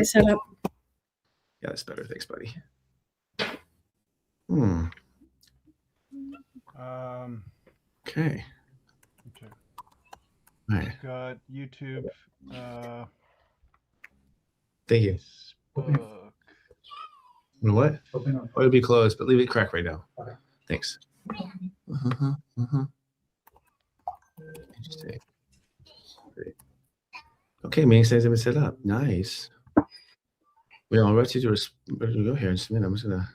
Set up. Yeah, that's better. Thanks, buddy. Okay. All right. Got YouTube. Thank you. What? Oh, it'll be closed, but leave it correct right now. Thanks. Interesting. Great. Okay, meeting stays have been set up. Nice. We all ready to go here in just a minute. I'm just gonna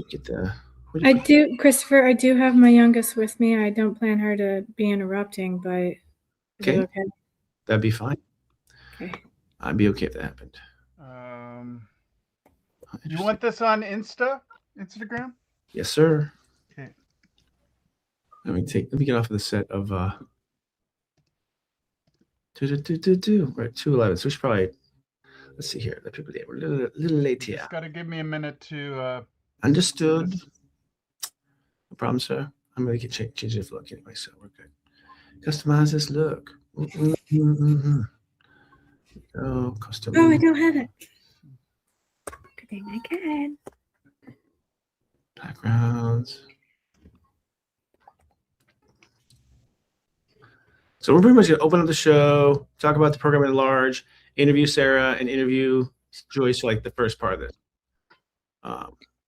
get the. Christopher. I do have my youngest with me. I don't plan her to be interrupting, but okay. That'd be fine. Okay. I'd be okay if that happened. You want this on Instagram? Yes, sir. Okay. Let me get off of the set of right 2:11. So we should probably let's see here. The people there were a little late here. Just gotta give me a minute to understood. No problem, sir. I'm gonna change this look anyway, so we're good. Customize this look. Oh, custom. Oh, I don't have it. Good thing I can. Backgrounds. So we're pretty much gonna open up the show, talk about the program at large, interview Sarah, and interview Joyce for like the first part of it.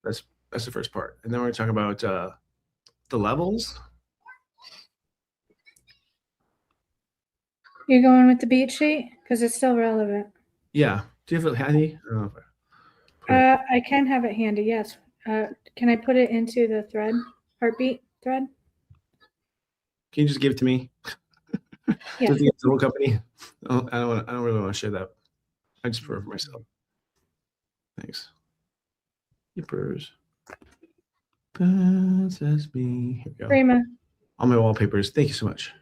That's the first part, and then we're gonna talk about the levels. You're going with the beat sheet because it's still relevant. Yeah. Do you have it handy? I don't know if I can have it handy. Yes. Can I put it into the thread, heartbeat thread? Can you just give it to me? Yeah. The whole company. Oh, I don't really want to share that. I just prefer for myself. Thanks. Papers. That's me. Here we go. Prima. All my wallpapers. Thank you so much.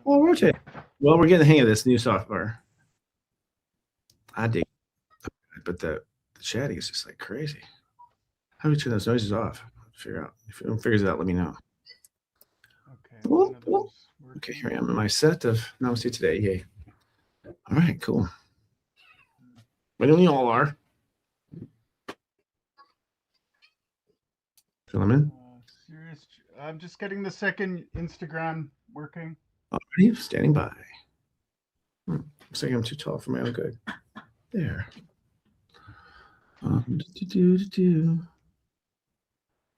All right. Well, we're getting the hang of this new software. I dig it. But the chatting is just like crazy. How do we turn those noises off? Figure out. If anyone figures it out, let me know. Okay. Okay, here I am in my set of Namaste today. Yay. All right, cool. I know you all are. Fill them in. I'm just getting the second Instagram working. Already standing by. Looks like I'm too tall for my own good. There.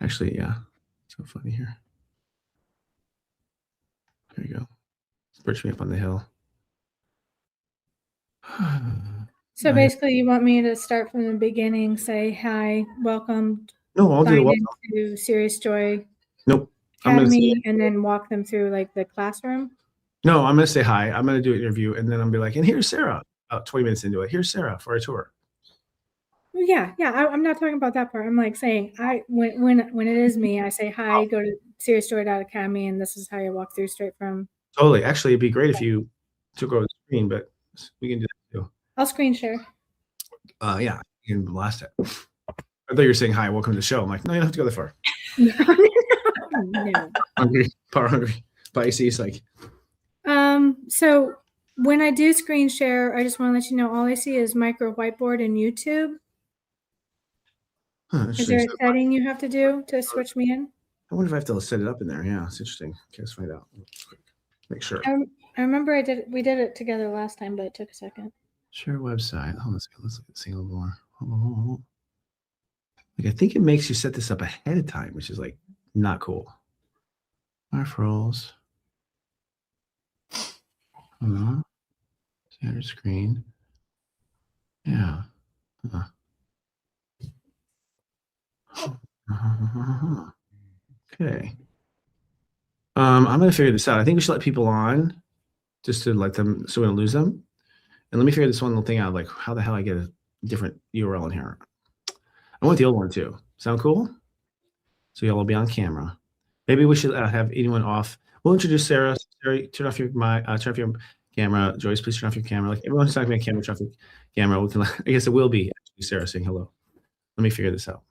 Actually, yeah. So funny here. There you go. Perch me up on the hill. So basically, you want me to start from the beginning, say hi, welcome. No, I'll do the welcome to Sirius Joy. Nope. Academy, and then walk them through like the classroom. No, I'm gonna say hi. I'm gonna do an interview, and then I'm gonna be like, and here's Sarah. 20 minutes into it, here's Sarah for a tour. Well, yeah. I'm not talking about that part. I'm like saying when it is me, I say hi, go to SiriusJoy.academy, and this is how you walk through straight from. Totally. Actually, it'd be great if you took over the screen, but we can do that too. I'll screen share. Yeah, you can blast it. I thought you were saying hi, welcome to the show. I'm like, no, you don't have to go that far. No. Hungry, power hungry. But you see, it's like. So when I do screen share, I just want to let you know all I see is micro whiteboard and YouTube. Is there a setting you have to do to switch me in? I wonder if I have to set it up in there. Yeah, it's interesting. Okay, let's find out. Make sure. I remember we did it together last time, but it took a second. Share website. Hold on a second. Let's see a little more. Hold. Like, I think it makes you set this up ahead of time, which is like not cool. Referrals. Standard screen. Yeah. Okay. I'm gonna figure this out. I think we should let people on just to let them so we don't lose them. And let me figure this one little thing out, like how the hell I get a different URL in here. I want the old one too. Sound cool? So y'all will be on camera. Maybe we should have anyone off. We'll introduce Sarah. Sarah, turn off your camera. Joyce, please turn off your camera. Like everyone's talking about camera, turn off your camera. We can, I guess it will be actually Sarah saying hello. Let me figure this out.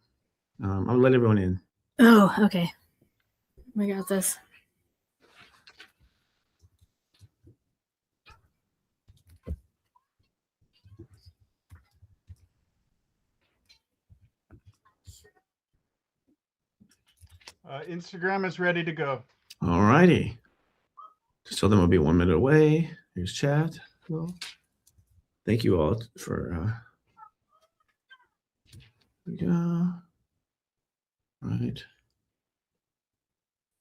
I'm gonna let everyone in. Oh, okay. We got this. Instagram is ready to go. All righty. Just told them I'll be 1 minute away. Here's chat. Well, thank you all for. Here we go. Right.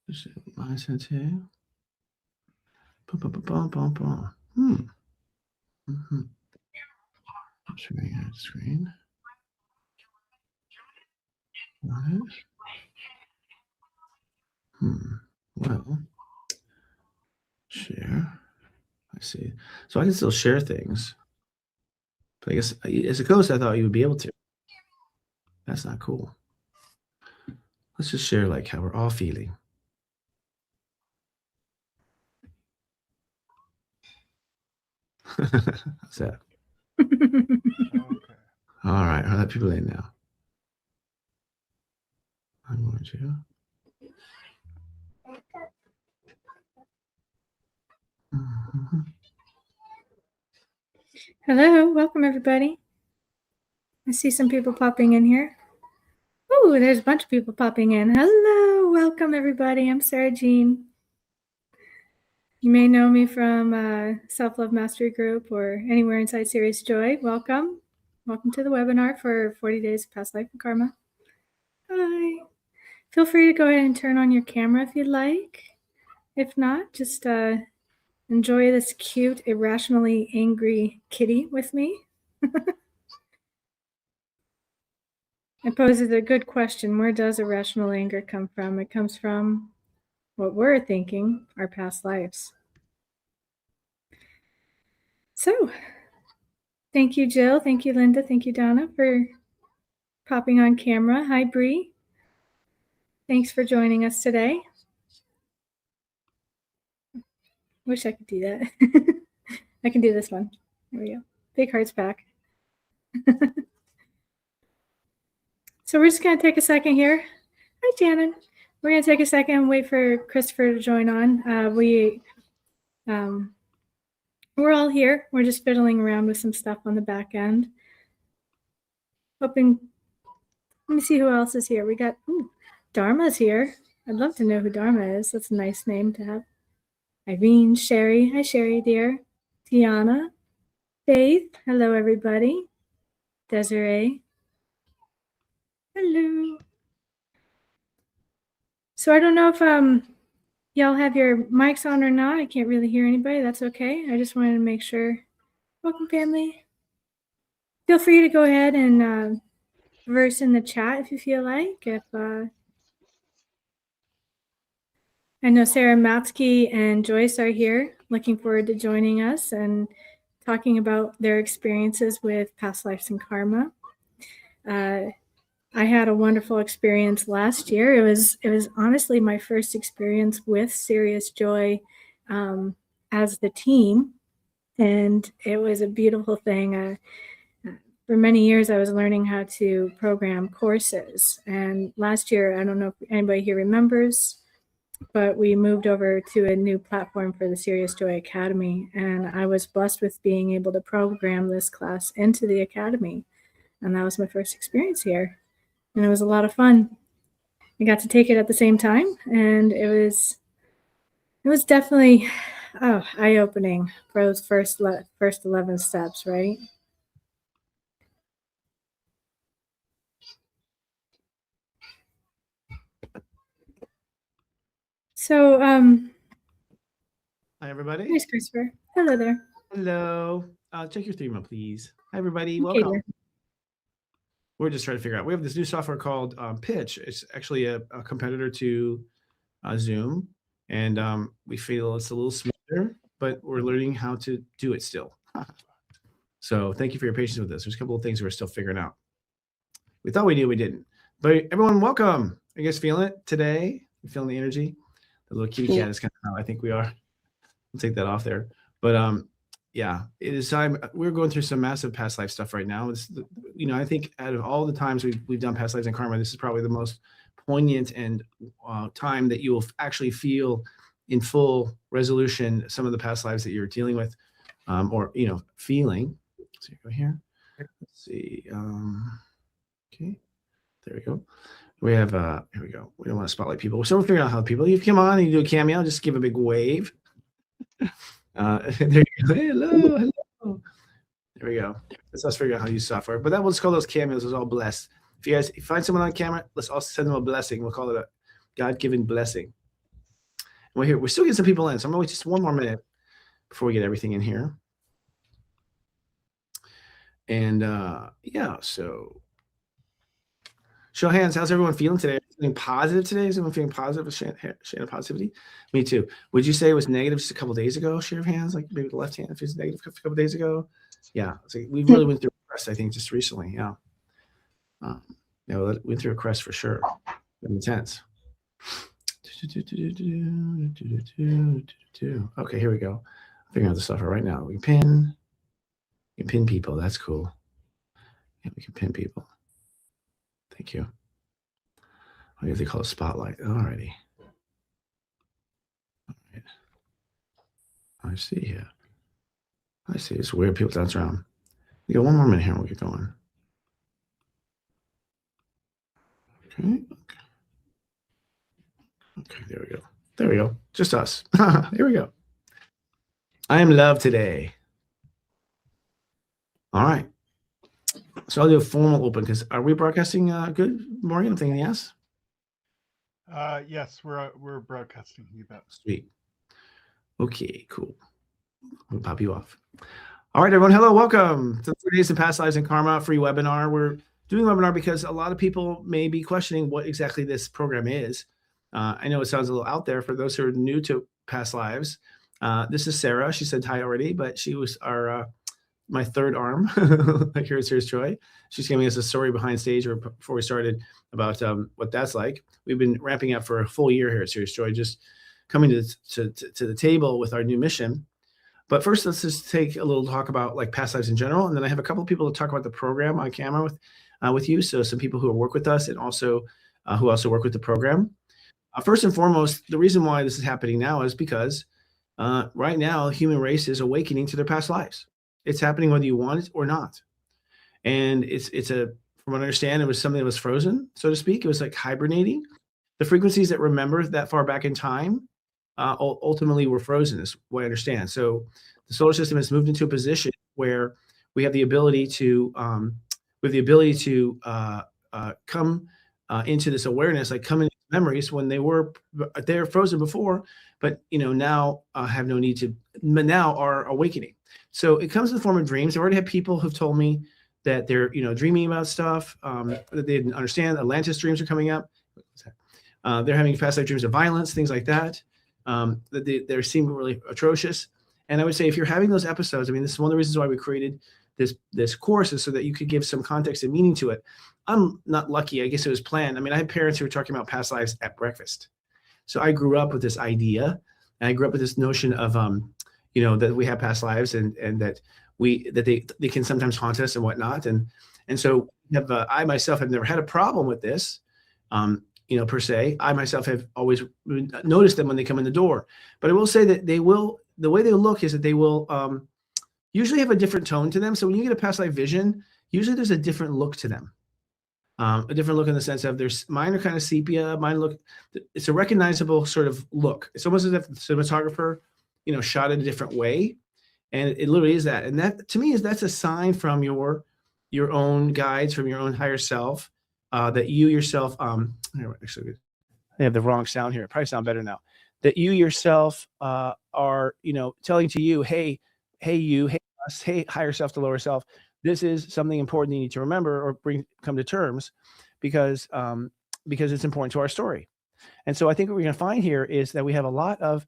This is my sensei. Sharing that screen. Right. Well, share. I see. So I can still share things. But I guess as a ghost, I thought you would be able to. That's not cool. Let's just share like how we're all feeling. How's that? Okay. All right, I'll let people in now. I'm going to. Hello, welcome everybody. I see some people popping in here. Oh, there's a bunch of people popping in. Hello, welcome everybody. I'm Sarah Jean. You may know me from Self-Love Mastery Group or anywhere inside Sirius Joy. Welcome. Welcome to the webinar for 40 Days of Past Life and Karma. Hi. Feel free to go ahead and turn on your camera if you'd like. If not, just enjoy this cute, irrationally angry kitty with me. It poses a good question. Where does irrational anger come from? It comes from what we're thinking, our past lives. So, thank you, Jill. Thank you, Linda. Thank you, Donna, for popping on camera. Hi, Bree. Thanks for joining us today. Wish I could do that. I can do this one. There we go. Big hearts back. So we're just going to take a second here. Hi, Janet. We're going to take a second and wait for Christopher to join on. We're all here. We're just fiddling around with some stuff on the back end. Hoping, let me see who else is here. We got, Dharma's here. I'd love to know who Dharma is. That's a nice name to have. Irene, Sherry. Hi, Sherry, dear. Tiana, Faith. Hello, everybody. Desiree. Hello. So I don't know if y'all have your mics on or not. I can't really hear anybody. That's okay. I just wanted to make sure. Welcome, family. Feel free to go ahead and verse in the chat if you feel like. If I know Sarah Matsky and Joyce are here, looking forward to joining us and talking about their experiences with past lives and karma. I had a wonderful experience last year. It was honestly my first experience with Sirius Joy as the team, and it was a beautiful thing. For many years, I was learning how to program courses, and last year, I don't know if anybody here remembers, but we moved over to a new platform for the Sirius Joy Academy, and I was blessed with being able to program this class into the Academy, and that was my first experience here. And it was a lot of fun. I got to take it at the same time, and it was definitely eye-opening for those first 11 steps, right? So, Hi, everybody. here's Christopher. Hello there. Hello. Check your theme up, please. Hi, everybody. Okay, Welcome. dear. We're just trying to figure out. We have this new software called Pitch. It's actually a competitor to Zoom, and we feel it's a little smoother, but we're learning how to do it still. So thank you for your patience with this. There's a couple of things we're still figuring out. We thought we knew, we didn't. But everyone, welcome. Are you guys feeling it today? You feeling the energy? The little kitty cat is kind of how I think we are. We'll take that off there. But yeah, it is time. We're going through some massive past life stuff right now. It's, I think out of all the times we've done past lives and karma, this is probably the most poignant and time that you will actually feel in full resolution some of the past lives that you're dealing with, or feeling. So go here. Let's see. Okay, there we go. We have, here we go. We don't want to spotlight people. So we're figuring out how people, you come on and you do a cameo, just give a big wave. There you go. Hello. There we go. Let's us figure out how to use software. But that we'll just call those cameos as all blessed. If you guys find someone on camera, let's also send them a blessing. We'll call it a God-given blessing. And we're still getting some people in. So I'm going to wait just one more minute before we get everything in here. And yeah, so show of hands. How's everyone feeling today? Feeling positive today? Is everyone feeling positive with Shannon positivity? Me too. Would you say it was negative just a couple of days ago? Share of hands, like maybe the left hand if it's negative a couple of days ago. Yeah, so we really went through a crest, I think, just recently. Yeah, we went through a crest for sure. Intense. Okay, here we go. Figuring out the software right now. We can pin people. That's cool. Yeah, we can pin people. Thank you. I guess they call it spotlight. Alrighty. All right. I see here. I see. It's weird. People dance around. We got one more minute here and we'll get going. Okay. Okay, there we go. There we go. Just us. Here we go. I am love today. All right. So I'll do a formal open because are we broadcasting good, Morgan? I'm thinking yes. Yes, we're broadcasting. You bet. Sweet. Okay, cool. We'll pop you off. All right, everyone. Hello, welcome to 30 Days in Past Lives and Karma free webinar. We're doing a webinar because a lot of people may be questioning what exactly this program is. I know it sounds a little out there for those who are new to past lives. This is Sarah. She said hi already, but she was my third arm here at Sirius Joy. She's giving us a story behind stage or before we started about what that's like. We've been ramping up for a full year here at Sirius Joy, just coming to the table with our new mission. But first, let's just take a little talk about like past lives in general. And then I have a couple of people to talk about the program on camera with you. So some people who work with us and also who also work with the program. First and foremost, the reason why this is happening now is because right now, the human race is awakening to their past lives. It's happening whether you want it or not. And from what I understand, it was something that was frozen, so to speak. It was like hibernating. The frequencies that remember that far back in time ultimately were frozen, is what I understand. So the solar system has moved into a position where we have the ability to come into this awareness, like come into memories when they're frozen before, but now have no need to, but now are awakening. So it comes in the form of dreams. I've already had people who've told me that they're dreaming about stuff that they didn't understand. Atlantis dreams are coming up. They're having past life dreams of violence, things like that. That they're seeming really atrocious. And I would say if you're having those episodes, I mean, this is one of the reasons why we created this course, is so that you could give some context and meaning to it. I'm not lucky. I guess it was planned. I mean, I had parents who were talking about past lives at breakfast. So I grew up with this idea, and I grew up with this notion of, that we have past lives and that they can sometimes haunt us and whatnot. And so I myself have never had a problem with this, per se. I myself have always noticed them when they come in the door. But I will say that the way they look is that they will usually have a different tone to them. So when you get a past life vision, usually there's a different look to them. A different look in the sense of mine are kind of sepia. It's a recognizable sort of look. It's almost as if the cinematographer, shot it a different way. And it literally is that. And that to me that's a sign from your own guides, from your own higher self, that you yourself, actually I have the wrong sound here. It probably sound better now. That you yourself are, telling to you, hey, you, hey, us, hey, higher self to lower self. This is something important you need to remember or come to terms because it's important to our story. And so I think what we're going to find here is that we have a lot of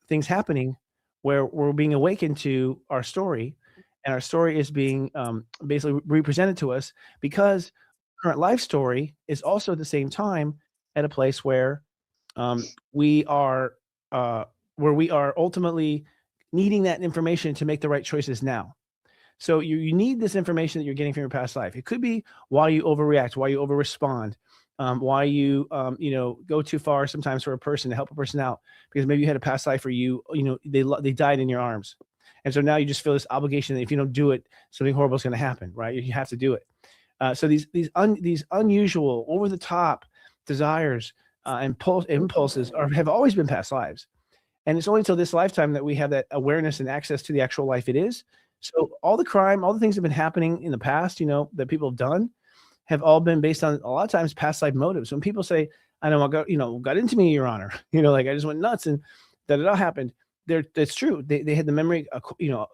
things happening where we're being awakened to our story, and our story is being basically represented to us because current life story is also at the same time at a place where we are ultimately needing that information to make the right choices now. So you need this information that you're getting from your past life. It could be why you overreact, why you overrespond, why you go too far sometimes for a person to help a person out because maybe you had a past life where they died in your arms, and so now you just feel this obligation that if you don't do it, something horrible is going to happen, right? You have to do it. So these unusual, over the top desires and impulses have always been past lives. And it's only until this lifetime that we have that awareness and access to the actual life it is. So all the crime, all the things that have been happening in the past, that people have done, have all been based on a lot of times past life motives. When people say, "I know what got into me, Your Honor," like I just went nuts and that it all happened. That's true. They had the memory,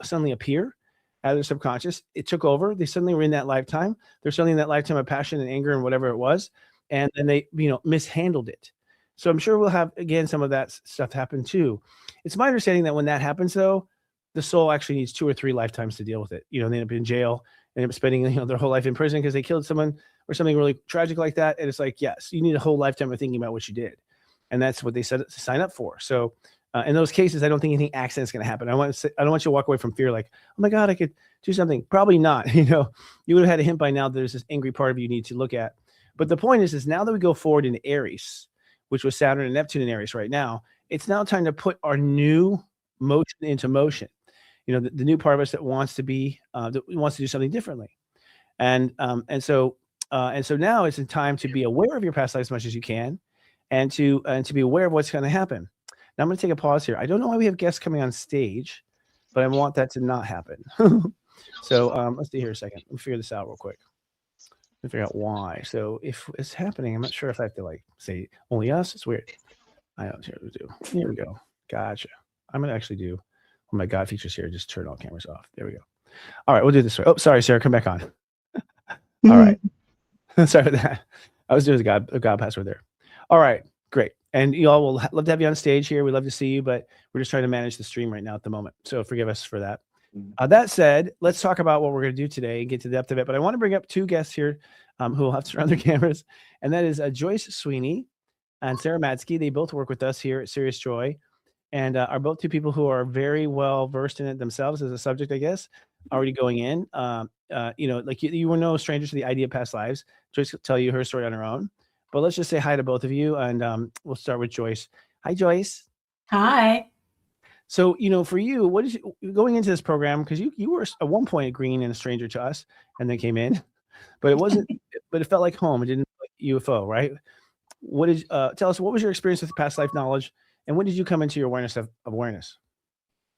suddenly appear out of their subconscious. It took over. They suddenly were in that lifetime. They're suddenly in that lifetime of passion and anger and whatever it was, and then they mishandled it. So I'm sure we'll have, again, some of that stuff happen too. It's my understanding that when that happens, though, the soul actually needs 2 or 3 lifetimes to deal with it. They end up in jail, and end up spending their whole life in prison because they killed someone or something really tragic like that. And it's like, yes, you need a whole lifetime of thinking about what you did. And that's what they said to sign up for. So in those cases, I don't think anything accident is going to happen. I don't want you to walk away from fear like, oh my God, I could do something. Probably not. You would have had a hint by now that there's this angry part of you need to look at. But the point is now that we go forward into Aries, which was Saturn and Neptune in Aries right now, it's now time to put our new motion into motion. The new part of us that wants to be, that wants to do something differently. And so now it's a time to be aware of your past life as much as you can, and to be aware of what's going to happen. Now I'm going to take a pause here. I don't know why we have guests coming on stage, but I want that to not happen. So let's see here a second. Let me figure this out real quick. Let me figure out why. So if it's happening, I'm not sure if I have to say only us. It's weird. I know. Here we go. Gotcha. I'm going to actually do, oh my God, features here. Just turn all cameras off. There we go. All right, we'll do it this way. Oh, sorry, Sarah, come back on. All right. Sorry for that. I was doing a God password there. All right, great. And you all will love to have you on stage here. We love to see you, but we're just trying to manage the stream right now at the moment. So forgive us for that. That said, let's talk about what we're going to do today and get to the depth of it. But I want to bring up 2 guests here who will have to turn on their cameras. And that is Joyce Sweeney and Sarah Matsky. They both work with us here at Sirius Joy, and are both 2 people who are very well versed in it themselves as a subject, I guess, already going in. You were no stranger to the idea of past lives. Joyce will tell you her story on her own. But let's just say hi to both of you, and we'll start with Joyce. Hi, Joyce. Hi. So, for you, what is going into this program? Because you were at one point green and a stranger to us, and then came in, but it wasn't. But it felt like home. It didn't feel like UFO, right? What did tell us? What was your experience with past life knowledge, and when did you come into your awareness of awareness?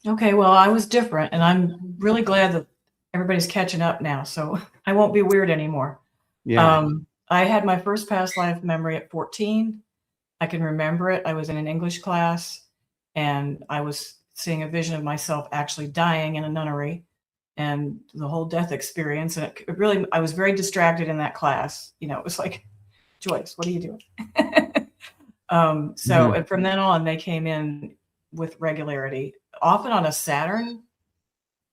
Okay, well, I was different, and I'm really glad that everybody's catching up now, so I won't be weird anymore. Yeah. I had my first past life memory at 14. I can remember it. I was in an English class, and I was seeing a vision of myself actually dying in a nunnery, and the whole death experience. And it really, I was very distracted in that class. It was like, Joyce, what are you doing? And from then on, they came in with regularity, often on a Saturn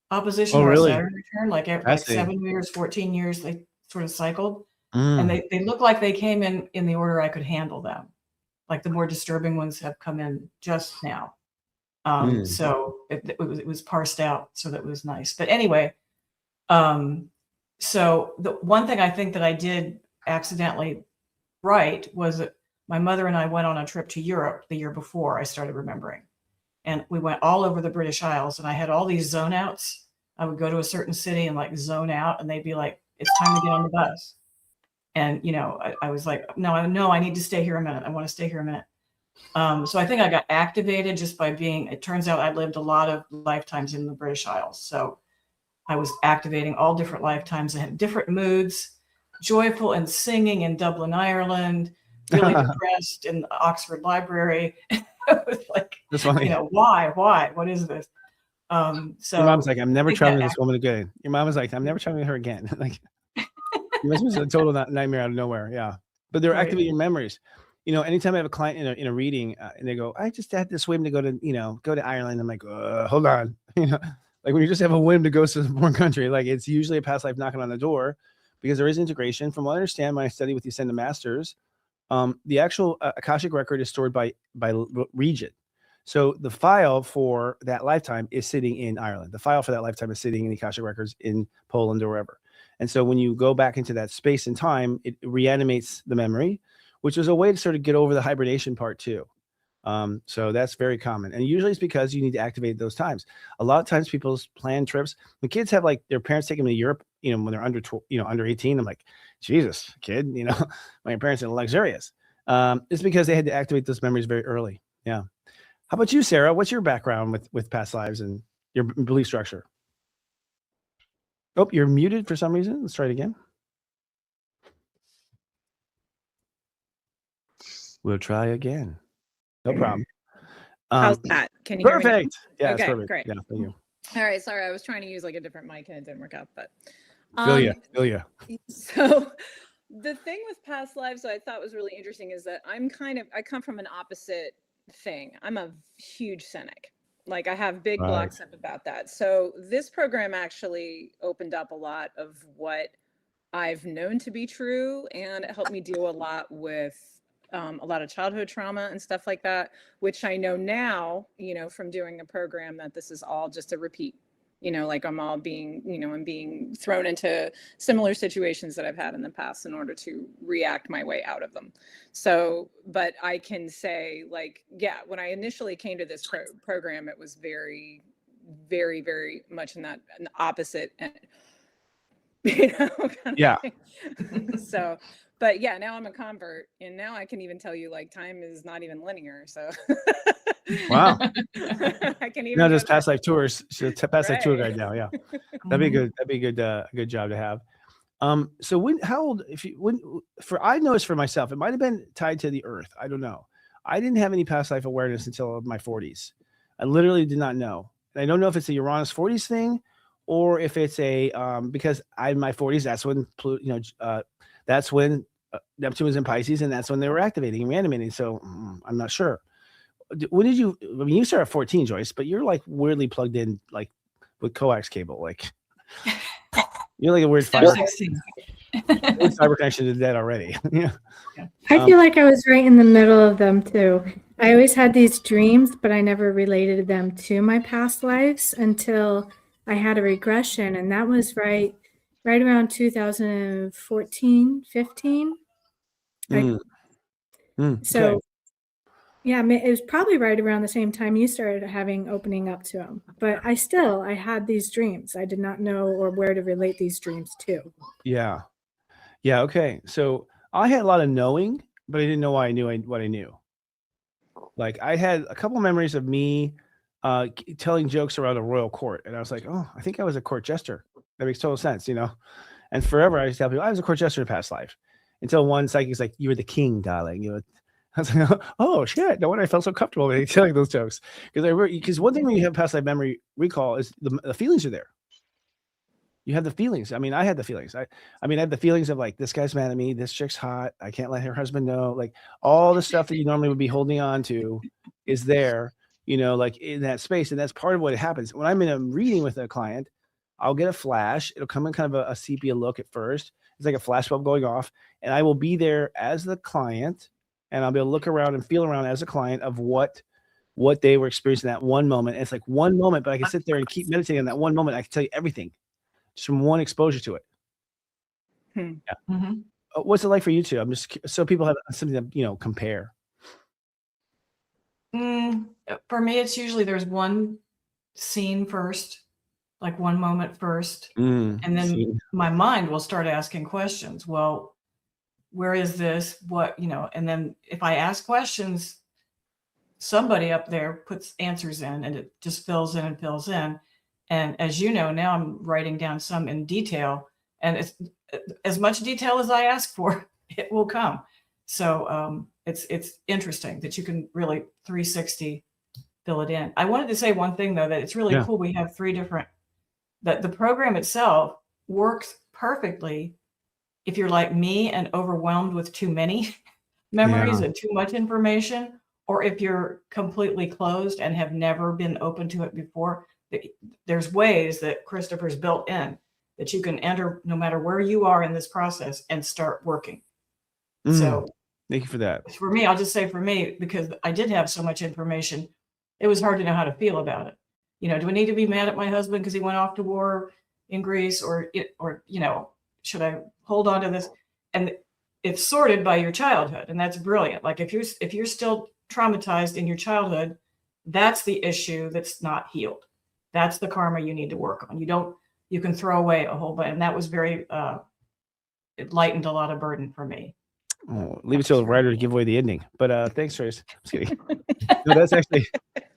opposition or really? a Saturn return, like 7 years, 14 years, they sort of cycled. Mm. And they look like they came in the order I could handle them. Like the more disturbing ones have come in just now. So it was parsed out, so that was nice. But anyway, so the one thing I think that I did accidentally right was that my mother and I went on a trip to Europe the year before I started remembering. And we went all over the British Isles, and I had all these zone outs. I would go to a certain city and zone out, and they'd be like, it's time to get on the bus. And, I was like, no, I need to stay here a minute. I want to stay here a minute. So I think I got activated just by it turns out I lived a lot of lifetimes in the British Isles. So I was activating all different lifetimes. I had different moods, joyful and singing in Dublin, Ireland, really depressed in the Oxford Library. It was like, that's funny. Why? What is this? So your mom's like, I'm never traveling with this woman again. Your mom was like, I'm never traveling with her again. You must be a total nightmare out of nowhere. Yeah. But they're activating your memories. Anytime I have a client in a reading and they go, I just had this whim to go to Ireland. I'm like, hold on. Like when you just have a whim to go to a foreign country, it's usually a past life knocking on the door, because there is integration. From what I understand, when I study with the Ascended Masters, the actual Akashic record is stored by region. So the file for that lifetime is sitting in Ireland. The file for that lifetime is sitting in the Akashic records in Poland or wherever. And so when you go back into that space and time, it reanimates the memory, which is a way to sort of get over the hibernation part too. So that's very common. And usually it's because you need to activate those times. A lot of times people's plan trips, when kids have like their parents take them to Europe, when they're under 18, I'm like, Jesus, kid, my parents are luxurious. It's because they had to activate those memories very early. Yeah. How about you, Sarah? What's your background with past lives and your belief structure? Oh, you're muted for some reason. Let's try it again. We'll try again. No problem. How's that? Can you hear me? Perfect. Yeah, Okay, perfect. great. Yeah, thank you. All right, sorry, I was trying to use like a different mic and it didn't work out, but Feel ya. So the thing with past lives that I thought was really interesting is that I come from an opposite thing. I'm a huge cynic. Like I have big blocks up about that. So this program actually opened up a lot of what I've known to be true, and it helped me deal a lot with a lot of childhood trauma and stuff like that, which I know now, from doing a program that this is all just a repeat, like I'm all being, I'm being thrown into similar situations that I've had in the past in order to react my way out of them. So, but I can say like, yeah, when I initially came to this program, it was very, very, very much in the opposite end. Yeah. So, but yeah, now I'm a convert, and now I can even tell you like time is not even linear. So Wow. I can even No, just past life tours. She's a past life tour guide now. Yeah. That'd be good. That'd be a good job to have. So how old, I noticed for myself, it might've been tied to the earth. I don't know. I didn't have any past life awareness until my 40s. I literally did not know. And I don't know if it's a Uranus 40s thing, or if it's because in my 40s, that's when that's when Neptune was in Pisces, and that's when they were activating and reanimating. So I'm not sure. When did you? I mean, you started at 14, Joyce, but you're like weirdly plugged in, like with coax cable. Like you're like a weird fiber connection to that already. Yeah. I feel like I was right in the middle of them too. I always had these dreams, but I never related them to my past lives until I had a regression, and that was right around 2014, 15. So yeah, it was probably right around the same time you started opening up to them. But I had these dreams. I did not know or where to relate these dreams to. Yeah. Yeah. Okay. So I had a lot of knowing, but I didn't know why I knew what I knew. Like I had a couple memories of me telling jokes around a royal court. And I was like, oh, I think I was a court jester. That makes total sense, And forever I used to tell people I was a court jester in a past life. Until one psychic's like, you were the king, darling. I was like, oh shit! No wonder I felt so comfortable telling those jokes, because one thing when you have past life memory recall is the feelings are there. You have the feelings. I mean, I had the feelings. I had the feelings of like, this guy's mad at me. This chick's hot. I can't let her husband know. Like all the stuff that you normally would be holding on to is there, like in that space. And that's part of what happens. When I'm in a reading with a client, I'll get a flash. It'll come in kind of a sepia look at first. It's like a flash bulb going off, and I will be there as the client, and I'll be able to look around and feel around as a client of what they were experiencing that one moment. And it's like one moment, but I can sit there and keep meditating on that one moment. I can tell you everything just from one exposure to it. Yeah. Mm-hmm. What's it like for you two? I'm just so people have something to compare. For me, it's usually there's one scene first, like one moment first, and then my mind will start asking questions. Well, where is this? What, and then if I ask questions, somebody up there puts answers in, and it just fills in and fills in. And as you know, now I'm writing down some in detail, and it's as much detail as I ask for, it will come. So it's interesting that you can really 360 fill it in. I wanted to say one thing though, that it's really cool. We have three different, that the program itself works perfectly if you're like me and overwhelmed with too many memories and too much information, or if you're completely closed and have never been open to it before. There's ways that Christopher's built in that you can enter no matter where you are in this process and start working. So thank you for that. For me, I'll just say for me, because I did have so much information, it was hard to know how to feel about it. Do I need to be mad at my husband because he went off to war in Greece, or should I hold on to this? And it's sorted by your childhood, and that's brilliant. Like if you're still traumatized in your childhood, that's the issue that's not healed. That's the karma you need to work on. You can throw away a whole bunch. And that was very, it lightened a lot of burden for me. Oh, leave it to the writer to give away the ending. But thanks, Trace. Just kidding. No, that's actually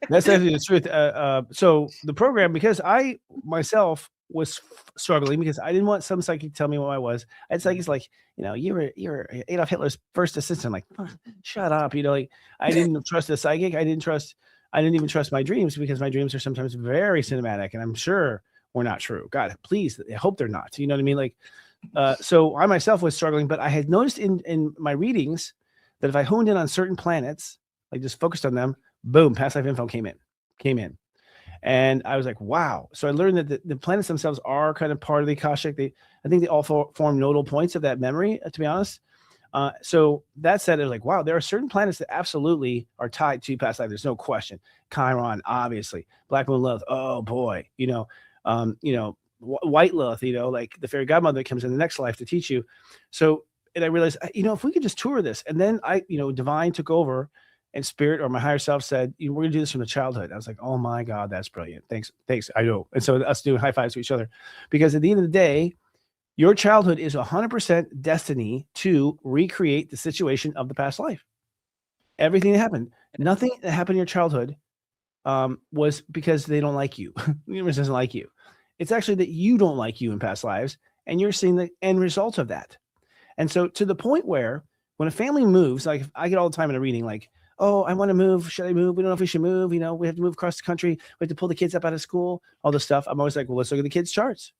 the truth. So the program, because I myself was struggling because I didn't want some psychic to tell me what I was. I had psychics like, you're Adolf Hitler's first assistant. Like, shut up. Like, I didn't trust the psychic. I didn't even trust my dreams, because my dreams are sometimes very cinematic, and I'm sure were not true. God, please, I hope they're not. You know what I mean? Like, so I myself was struggling, but I had noticed in my readings that if I honed in on certain planets, like just focused on them, boom, past life info came in. And I was like, wow. So I learned that the planets themselves are kind of part of the Akashic. I think they all form nodal points of that memory, to be honest. So that said, it was like, wow, there are certain planets that absolutely are tied to past life. There's no question. Chiron, obviously. Black Moon Lilith, oh boy. White Lilith, like the fairy godmother that comes in the next life to teach you. So, and I realized, if we could just tour this, and then divine took over, and spirit or my higher self said, we're going to do this from the childhood. I was like, oh my God, that's brilliant. Thanks. I know. And so us doing high fives to each other, because at the end of the day, your childhood is 100% destiny to recreate the situation of the past life. Everything that happened, nothing that happened in your childhood was because they don't like you. The universe doesn't like you. It's actually that you don't like you in past lives, and you're seeing the end result of that. And so to the point where when a family moves, like I get all the time in a reading, like, oh, I want to move. Should I move? We don't know if we should move. We have to move across the country. We have to pull the kids up out of school, all this stuff. I'm always like, well, let's look at the kids' charts,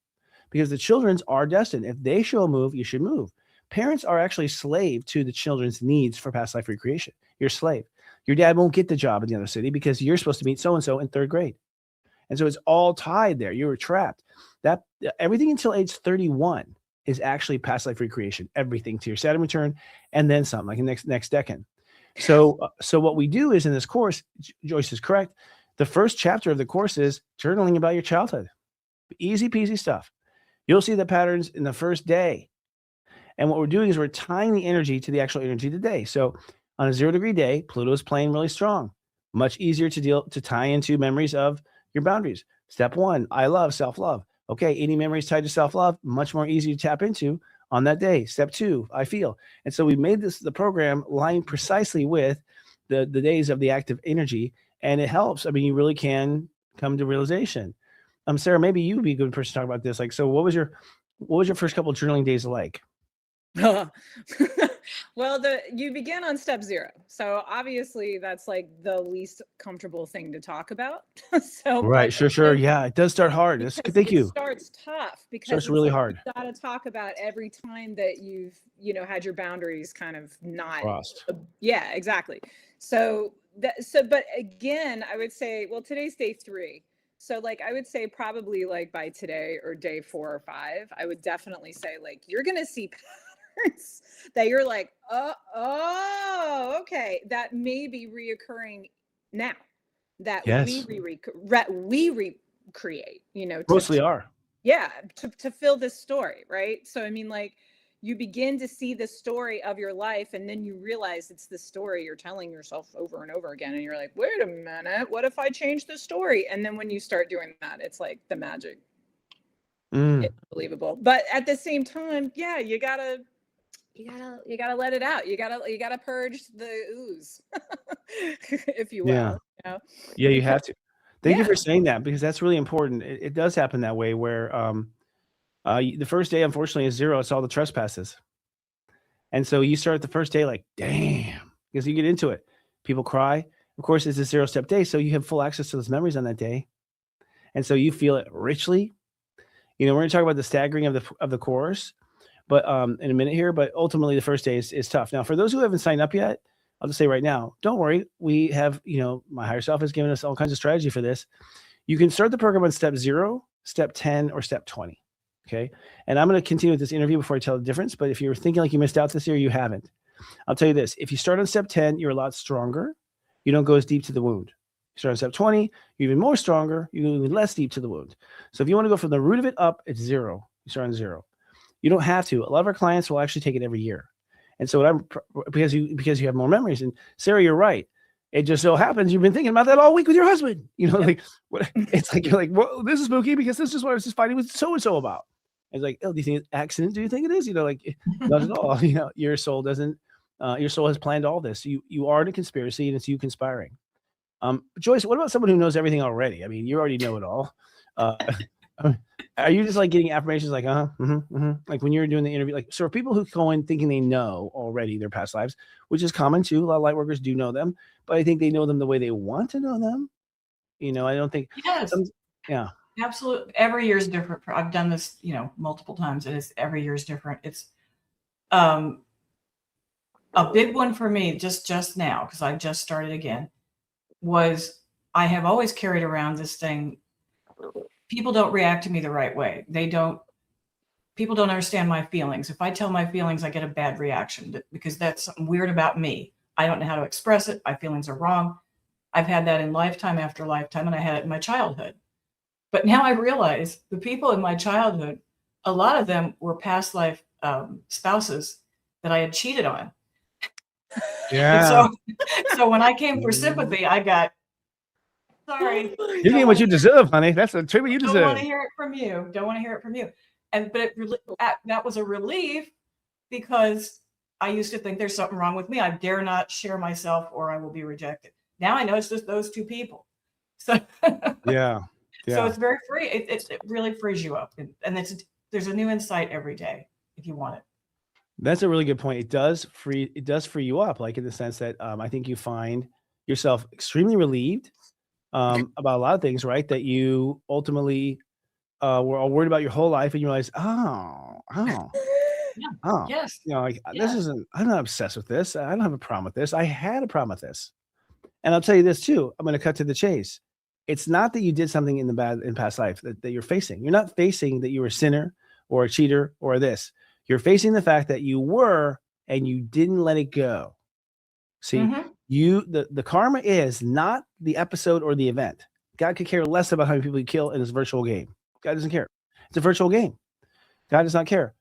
because the children's are destined. If they show a move, you should move. Parents are actually slave to the children's needs for past life recreation. You're a slave. Your dad won't get the job in the other city because you're supposed to meet so-and-so in 3rd grade. And so it's all tied there. You were trapped. That everything until age 31 is actually past life recreation. Everything to your Saturn return, and then something like the next decade. So what we do is in this course, Joyce is correct. The first chapter of the course is journaling about your childhood. Easy peasy stuff. You'll see the patterns in the first day. And what we're doing is we're tying the energy to the actual energy of the day. So on a 0-degree day, Pluto's playing really strong. Much easier to tie into memories of your boundaries. Step 1, I love, self-love. Okay, any memories tied to self-love, much more easy to tap into on that day. Step 2, I feel. And so we made the program line precisely with the days of the active energy, and it helps. I mean, you really can come to realization. Sarah, maybe you would be a good person to talk about this. Like, so what was your first couple of journaling days like? Well, you begin on step 0. So obviously that's like the least comfortable thing to talk about. So right, sure. Yeah, it does start hard. Thank you. It starts tough because starts really hard. You got to talk about every time that you've had your boundaries kind of not crossed. Yeah, exactly. So but again, I would say, well, today's day 3. So like I would say probably like by today or day 4 or 5, I would definitely say like you're gonna see patterns that you're like, oh, okay, that may be reoccurring now. That yes. we recreate, mostly are. Yeah, to fill this story, right? So I mean, like you begin to see the story of your life, and then you realize it's the story you're telling yourself over and over again, and you're like, wait a minute, what if I change the story? And then when you start doing that, it's like the magic. It's unbelievable. But at the same time, yeah, you gotta let it out. You gotta purge the ooze, if you will. Yeah, you have to. Thank you for saying that, because that's really important. It does happen that way where the first day, unfortunately, is 0. It's all the trespasses. And so you start the first day like, damn, because you get into it. People cry. Of course, it's a 0-step day, so you have full access to those memories on that day. And so you feel it richly. We're going to talk about the staggering of the course, but in a minute here. But ultimately, the first day is tough. Now, for those who haven't signed up yet, I'll just say right now, don't worry. We have, my higher self has given us all kinds of strategy for this. You can start the program on step 0, step 10, or step 20. Okay. And I'm going to continue with this interview before I tell the difference. But if you're thinking like you missed out this year, you haven't. I'll tell you this. If you start on step 10, you're a lot stronger. You don't go as deep to the wound. You start on step 20, you're even more stronger. You go even less deep to the wound. So if you want to go from the root of it up, it's 0. You start on 0. You don't have to. A lot of our clients will actually take it every year. And so because you have more memories. And Sarah, you're right. It just so happens you've been thinking about that all week with your husband. You know, like what? It's like you're like, well, this is spooky because this is what I was just fighting with so and so about. It's like, oh, do you think it's accident? Do you think it is? You know, like not at all. You know, your soul doesn't. Your soul has planned all this. You are in a conspiracy, and it's you conspiring. Joyce, what about someone who knows everything already? I mean, you already know it all. Are you just like getting affirmations like, like when you're doing the interview? Like, so for people who go in thinking they know already their past lives, which is common too, a lot of light workers do know them, but I think they know them the way they want to know them. You know, I don't think. Yes. Yeah. Absolutely. Every year is different. I've done this, multiple times, and every year is different. It's a big one for me just now, because I just started again, was I have always carried around this thing. People don't react to me the right way. People don't understand my feelings. If I tell my feelings, I get a bad reaction because that's something weird about me. I don't know how to express it. My feelings are wrong. I've had that in lifetime after lifetime, and I had it in my childhood. But now I realize the people in my childhood, a lot of them were past life spouses that I had cheated on. Yeah. So when I came for sympathy, I got, sorry. You're getting what you deserve, honey. That's the treatment you deserve. Don't want to hear it from you. But that was a relief, because I used to think there's something wrong with me. I dare not share myself or I will be rejected. Now I know it's just those two people. So yeah. So it's very free. It really frees you up, and there's a new insight every day if you want it. That's a really good point. It does free you up, like in the sense that I think you find yourself extremely relieved about a lot of things, right? That you ultimately were all worried about your whole life, and you realize, Yes. You know, like this isn't. I'm not obsessed with this. I don't have a problem with this. I had a problem with this, and I'll tell you this too. I'm going to cut to the chase. It's not that you did something in past life that you're facing. You're not facing that you were a sinner or a cheater or this. You're facing the fact that you were and you didn't let it go. See, the karma is not the episode or the event. God could care less about how many people you kill in this virtual game. God doesn't care. It's a virtual game. God does not care.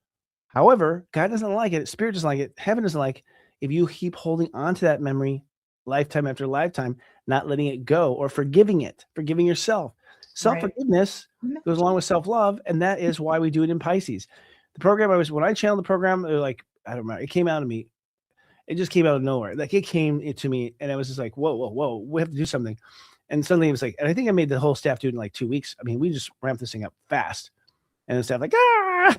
However, God doesn't like it. Spirit doesn't like it. Heaven doesn't like if you keep holding on to that memory lifetime after lifetime, not letting it go or forgiving yourself. Self-forgiveness goes along with self-love, and that is why we do it in Pisces. The program when I channeled the program, they're like, I don't remember, it came out of me. It just came out of nowhere. Like it came to me, and I was just like, whoa, we have to do something. And suddenly it was like, and I think I made the whole staff do it in like 2 weeks. I mean, we just ramped this thing up fast, and the staff like,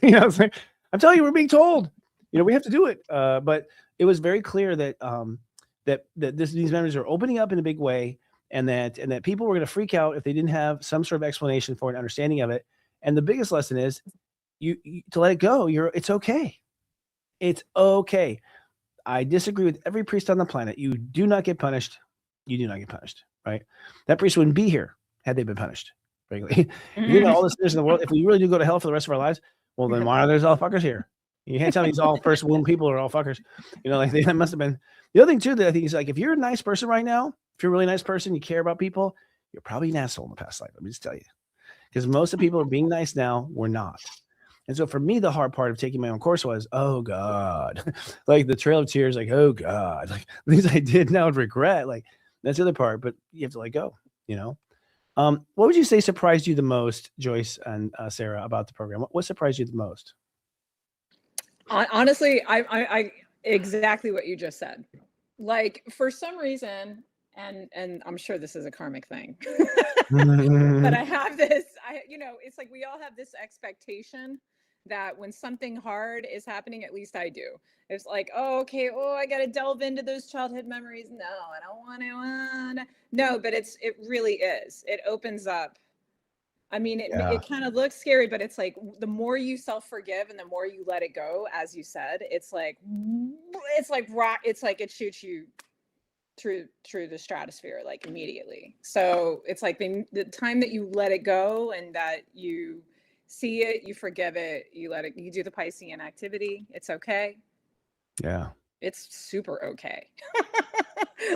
it's like, I'm telling you, we're being told, we have to do it. But it was very clear that these memories are opening up in a big way, and that people were going to freak out if they didn't have some sort of explanation for an understanding of it. And the biggest lesson is you to let it go. It's okay. It's okay. I disagree with every priest on the planet. You do not get punished. You do not get punished, right? That priest wouldn't be here had they been punished regularly. All the sinners in the world, if we really do go to hell for the rest of our lives, well, then why are there all fuckers here? You can't tell me these all first womb people are all fuckers. Like they must have been. The other thing too that I think is like, if you're a nice person right now, if you're a really nice person, you care about people, you're probably an asshole in the past life. Let me just tell you, because most of the people are being nice now. We're not. And so for me, the hard part of taking my own course was, oh God, like the trail of tears, like, oh God, like things I did now with regret. Like that's the other part, but you have to let go, What would you say surprised you the most, Joyce and Sarah, about the program? What surprised you the most? Honestly, I exactly what you just said. Like for some reason, and I'm sure this is a karmic thing, but I have this, it's like we all have this expectation that when something hard is happening, at least I do. It's like, I got to delve into those childhood memories. No, I don't want to. No, but it really is. It opens up. I mean, it kind of looks scary, but it's like the more you self-forgive and the more you let it go, as you said, it's like rock. It's like it shoots you through the stratosphere, like immediately. So it's like the time that you let it go and that you see it, you forgive it, you let it, you do the Piscean activity. It's okay. Yeah. It's super okay.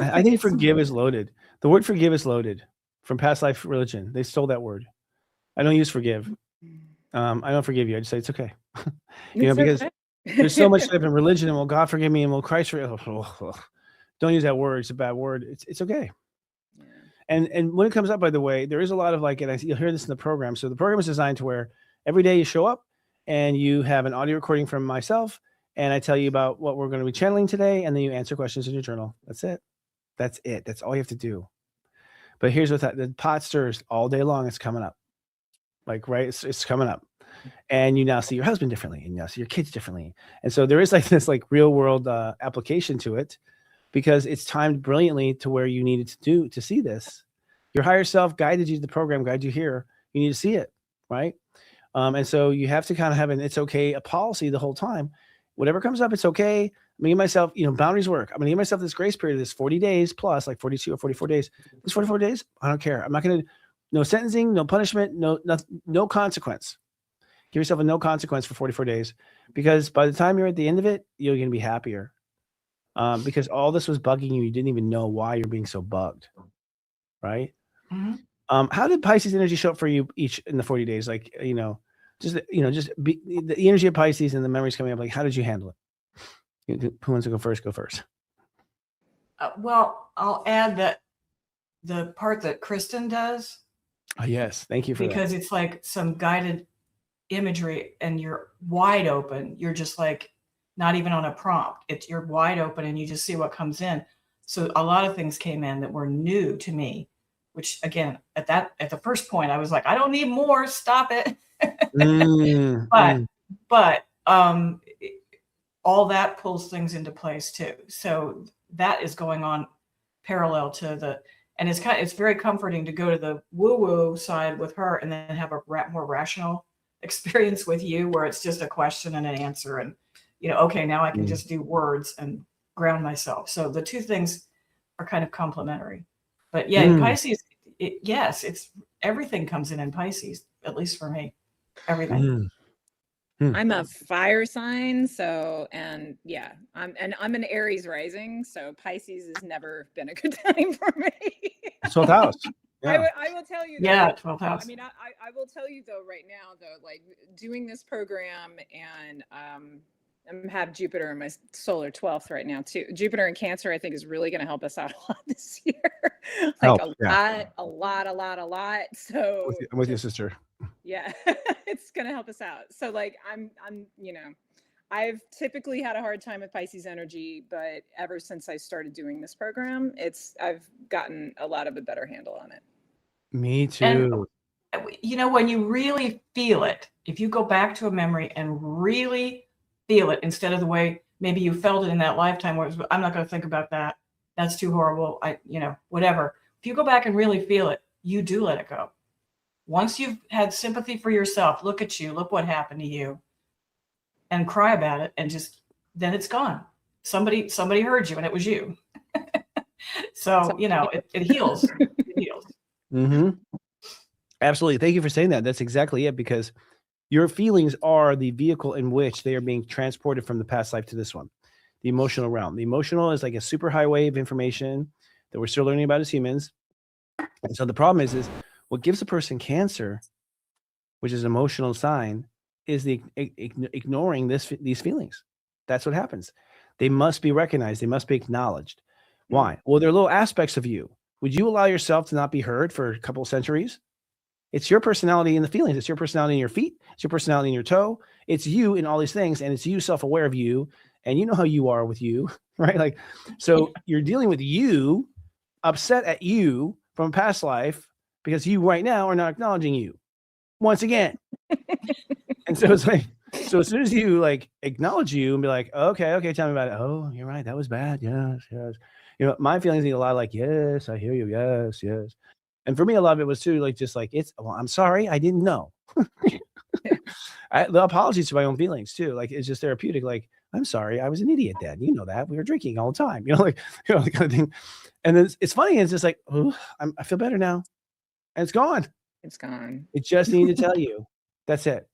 I think forgive is loaded. The word forgive is loaded from past life religion. They stole that word. I don't use forgive. I don't forgive you. I just say it's okay. Because there's so much type in religion, and will God forgive me, and will Christ forgive? don't use that word. It's a bad word. It's okay. Yeah. And when it comes up, by the way, there is a lot of like, and you'll hear this in the program. So the program is designed to where every day you show up and you have an audio recording from myself, and I tell you about what we're going to be channeling today, and then you answer questions in your journal. That's it. That's it. That's all you have to do. But here's what the pot stirs all day long. It's coming up. Like, right, it's coming up. And you now see your husband differently, and you now see your kids differently. And so there is like this like real world application to it, because it's timed brilliantly to where you needed to see this. Your higher self guided you to the program, guided you here. You need to see it, right? And so you have to kind of have an it's okay, a policy the whole time. Whatever comes up, it's okay. I'm gonna give myself, boundaries work. I'm gonna give myself this grace period, this 40 days plus, like 42 or 44 days. This 44 days, I don't care. I'm not gonna, no sentencing, no punishment, no consequence. Give yourself a no consequence for 44 days, because by the time you're at the end of it, you're gonna be happier. Because all this was bugging you. You didn't even know why you're being so bugged, right? Mm-hmm. How did Pisces energy show up for you each in the 40 days? Like, just the energy of Pisces and the memories coming up. Like, how did you handle it? Who wants to go first? Go first. Well, I'll add that the part that Kristen does, Oh, yes. Thank you for because it's like some guided imagery and you're wide open. You're just like, not even on a prompt. You're wide open and you just see what comes in. So a lot of things came in that were new to me, which again, at the first point, I was like, I don't need more, stop it. But all that pulls things into place too. So that is going on parallel to and it's very comforting to go to the woo-woo side with her and then have a more rational experience with you, where it's just a question and an answer, and okay, now I can just do words and ground myself. So the two things are kind of complementary. But yeah, in Pisces, yes, it's everything comes in Pisces, at least for me, everything. I'm a fire sign, I'm an Aries rising, so Pisces has never been a good time for me. 12th house. Yeah. I will tell you. Yeah, 12th house. I mean, I will tell you though, right now though, like doing this program, and I have Jupiter in my solar 12th right now too. Jupiter in Cancer, I think, is really going to help us out a lot this year. Like a lot. So I'm with you, sister. yeah, it's going to help us out. So like I've typically had a hard time with Pisces energy, but ever since I started doing this program, I've gotten a lot of a better handle on it. Me too. And when you really feel it, if you go back to a memory and really feel it, instead of the way maybe you felt it in that lifetime where I'm not going to think about that. That's too horrible. Whatever. If you go back and really feel it, you do let it go. Once you've had sympathy for yourself, look at you, look what happened to you, and cry about it, and then it's gone. Somebody heard you, and it was you. So, it heals. It heals. Mm-hmm. Absolutely. Thank you for saying that. That's exactly it, because your feelings are the vehicle in which they are being transported from the past life to this one, the emotional realm. The emotional is like a super highway of information that we're still learning about as humans. And so the problem is what gives a person Cancer, which is an emotional sign, is the ignoring these feelings. That's what happens. They must be recognized. They must be acknowledged. Why? Well, they're little aspects of you. Would you allow yourself to not be heard for a couple of centuries? It's your personality in the feelings. It's your personality in your feet. It's your personality in your toe. It's you in all these things. And it's you self-aware of you. And you know how you are with you, right? Like, so you're dealing with you, upset at you from a past life, because you right now are not acknowledging you once again. And so it's like, so as soon as you like acknowledge you and be like, okay, tell me about it. Oh, you're right. That was bad. Yes. My feelings need a lot of like, yes, I hear you. Yes. And for me, a lot of it was too, like, I'm sorry, I didn't know. The apologies to my own feelings too. Like, it's just therapeutic. Like, I'm sorry, I was an idiot, Dad. You know that we were drinking all the time. The kind of thing. And then it's funny. It's just like, oh, I feel better now, and it's gone. It's gone. It just needed to tell you. That's it.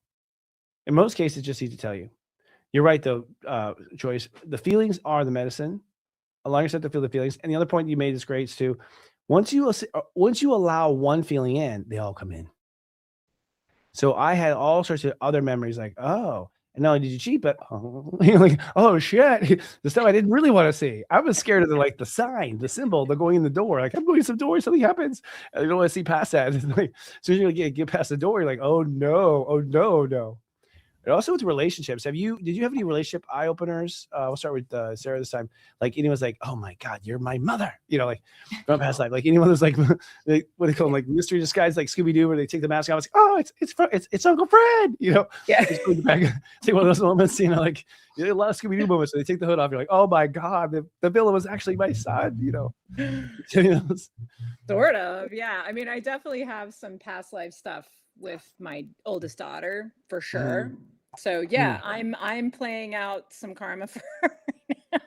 In most cases, just need to tell you. You're right, though, Joyce. The feelings are the medicine. Allow yourself to feel the feelings. And the other point you made is great too. Once you allow one feeling in, they all come in. So I had all sorts of other memories like, oh, And not only did you cheat, but you're like, oh shit, the stuff I didn't really want to see. I was scared of the sign, the symbol, the going in the door. Like, I'm going to some door, something happens. And I don't want to see past that. Like, as soon as you get past the door, you're like, oh no, no. And also with relationships, did you have any relationship eye openers? We'll start with Sarah this time. Like anyone's like, oh my God, you're my mother. Like from past life. Like anyone that's like, what do they call them? Like mystery disguise, like Scooby Doo, where they take the mask off. It's like, oh, it's Uncle Fred. Yeah. It's like one of those moments. Like a lot of Scooby Doo moments. So they take the hood off. You're like, oh my God, the villain was actually my son. Sort of, yeah. I mean, I definitely have some past life stuff with my oldest daughter for sure. So yeah, I'm playing out some karma for her now.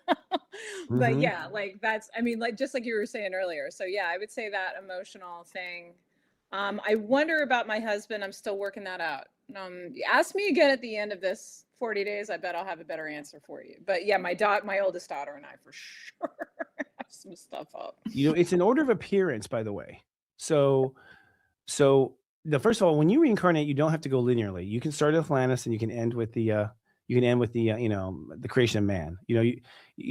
But yeah, like that's, I mean, like just like you were saying earlier. So yeah, I would say that emotional thing. I wonder about my husband. I'm still working that out. Ask me again at the end of this 40 days. I bet I'll have a better answer for you. But yeah, my oldest daughter and I for sure have some stuff up. It's an order of appearance, by the way. So first of all, when you reincarnate, you don't have to go linearly. You can start at Atlantis and you can end with the the creation of man. You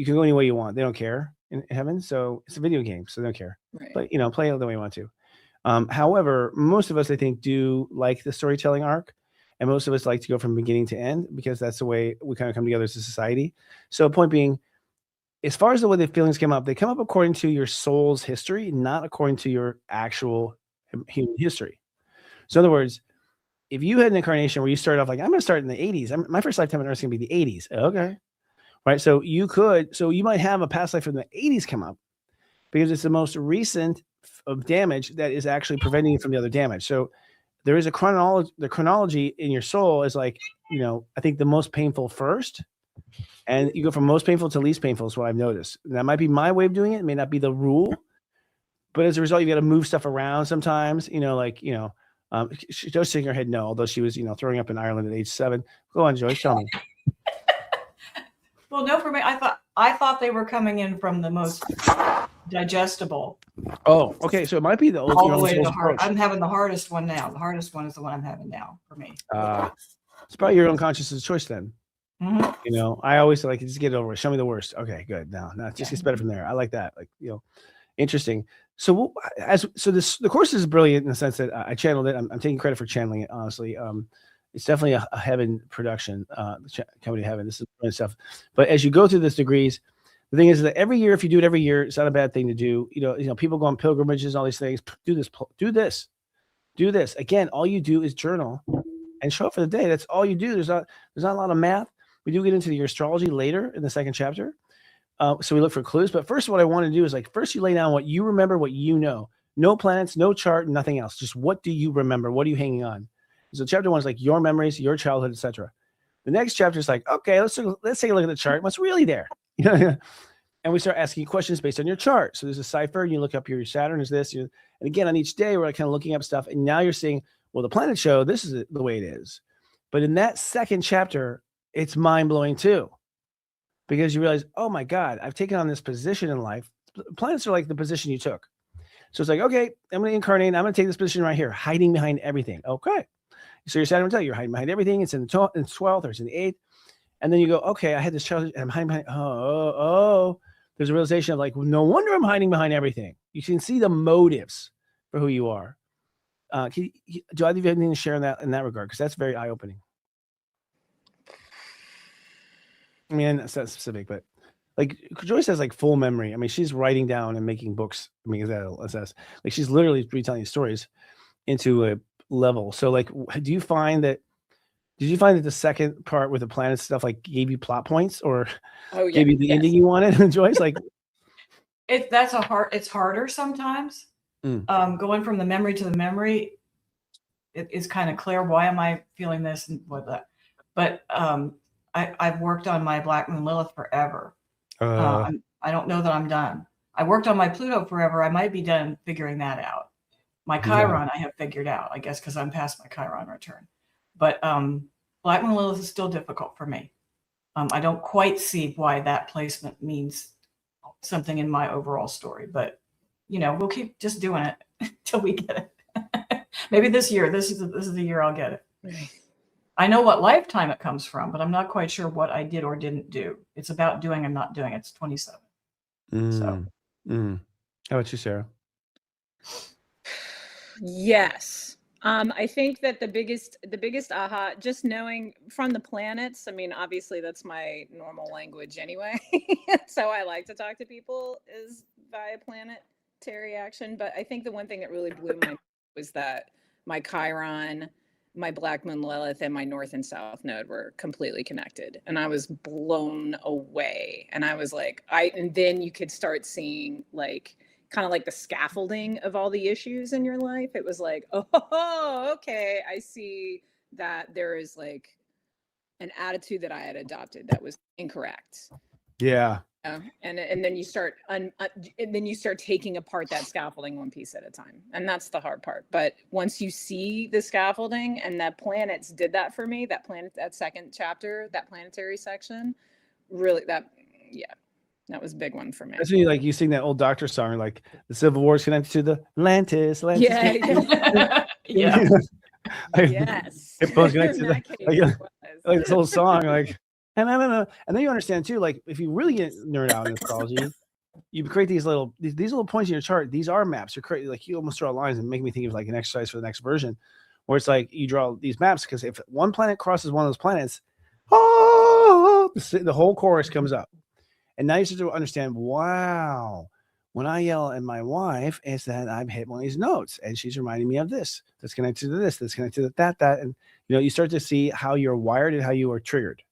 can go any way you want. They don't care in heaven. So it's a video game, so they don't care. Right. But play it the way you want to. However, most of us, I think, do like the storytelling arc, and most of us like to go from beginning to end because that's the way we kind of come together as a society. So, point being, as far as the way the feelings come up, they come up according to your soul's history, not according to your actual human history. So in other words, if you had an incarnation where you started off like, I'm going to start in the 80s. My first lifetime on Earth is going to be the 80s. Okay. Right. So you might have a past life from the 80s come up because it's the most recent of damage that is actually preventing you from the other damage. So there is a chronology. The chronology in your soul is like, I think the most painful first. And you go from most painful to least painful is what I've noticed. And that might be my way of doing it. It may not be the rule. But as a result, you got to move stuff around sometimes, she was shaking her head no, although she was, throwing up in Ireland at age 7. Go on, Joyce, tell me. Well, no, for me, I thought they were coming in from the most digestible. Oh, okay. So it might be the old. All the way to the hard. I'm having the hardest one now. The hardest one is the one I'm having now for me. It's probably your unconscious choice then. Mm-hmm. I always like just get it over. Show me the worst. Okay, good. No, it just gets better from there. I like that. Like interesting. So the course is brilliant in the sense that I channeled it. I'm taking credit for channeling it. Honestly, it's definitely a heaven production. Coming to heaven. This is brilliant stuff. But as you go through this degrees, the thing is that every year, if you do it every year, it's not a bad thing to do. People go on pilgrimages, all these things. Do this. Again, all you do is journal and show up for the day. That's all you do. There's not a lot of math. We do get into your astrology later in the second chapter. So we look for clues. But first, what I want to do is first you lay down what you remember, what you know. No planets, no chart, nothing else. Just what do you remember? What are you hanging on? So chapter 1 is like your memories, your childhood, etc. The next chapter is like, okay, let's take a look at the chart. What's really there? And we start asking questions based on your chart. So there's a cipher, and you look up your Saturn is this. And again, on each day, we're kind of looking up stuff. And now you're seeing, well, the planets show this is the way it is. But in that second chapter, it's mind-blowing too. Because you realize, oh my God, I've taken on this position in life. Planets are like the position you took. So it's like, okay, I'm going to incarnate. I'm going to take this position right here, hiding behind everything. Okay. So your Saturn will tell you, you're hiding behind everything. It's in the 12th or it's in the 8th. And then you go, okay, I had this challenge and I'm hiding behind. Oh. There's a realization of like, well, no wonder I'm hiding behind everything. You can see the motives for who you are. Do either of you have anything to share in that regard? Because that's very eye-opening. I mean, it's not specific, but like Joyce has like full memory. I mean, she's writing down and making books. I mean, that's like she's literally retelling stories into a level. So, like, did you find that the second part with the planet stuff like gave you plot points or gave you the ending you wanted, Joyce? Like, it's harder sometimes. Going from the memory to the memory, it is kind of clear. Why am I feeling this and what that? But I've worked on my Black Moon Lilith forever. I don't know that I'm done. I worked on my Pluto forever. I might be done figuring that out. My Chiron I have figured out, I guess, because I'm past my Chiron return. But Black Moon Lilith is still difficult for me. I don't quite see why that placement means something in my overall story. But, we'll keep just doing it until we get it. Maybe this year. This is the year I'll get it. I know what lifetime it comes from, but I'm not quite sure what I did or didn't do. It's about doing and not doing. It's 27. So How about you, Sarah? Yes. I think that the biggest aha, just knowing from the planets, I mean, obviously that's my normal language anyway. So I like to talk to people is via planetary action. But I think the one thing that really blew my mind was that my Chiron, my Black Moon Lilith, and my North and South Node were completely connected. And I was blown away. And I was like, and then you could start seeing like, kind of like the scaffolding of all the issues in your life. It was like, oh, okay, I see that there is like an attitude that I had adopted that was incorrect. Yeah. And then you start and then you start taking apart that scaffolding one piece at a time, and that's the hard part. But once you see the scaffolding, and that planets did that for me, that second chapter, that planetary section, really, that was a big one for me. That's when you sing that old Doctor song, like the Civil War is connected to the Atlantis. Yeah. Yeah. Yes. It was connected to the, like this whole song, like, and then you understand too, like if you really get nerd out in astrology, you create these little points in your chart. These are maps. You're creating, like, you almost draw lines and make me think of like an exercise for the next version, where it's like you draw these maps because if one planet crosses one of those planets, the whole chorus comes up. And now you start to understand, wow, when I yell at my wife, it's that I've hit one of these notes and she's reminding me of this, that's connected to this, that's connected to that. And, you start to see how you're wired and how you are triggered.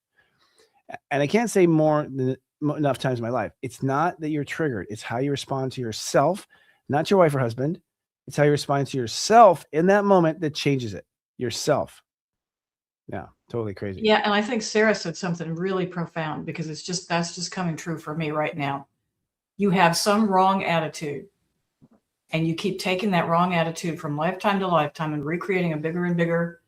And I can't say more than enough times in my life. It's not that you're triggered. It's how you respond to yourself, not your wife or husband. It's how you respond to yourself in that moment that changes it. Yourself. Yeah, totally crazy. Yeah, and I think Sarah said something really profound, because that's just coming true for me right now. You have some wrong attitude, and you keep taking that wrong attitude from lifetime to lifetime and recreating a bigger and bigger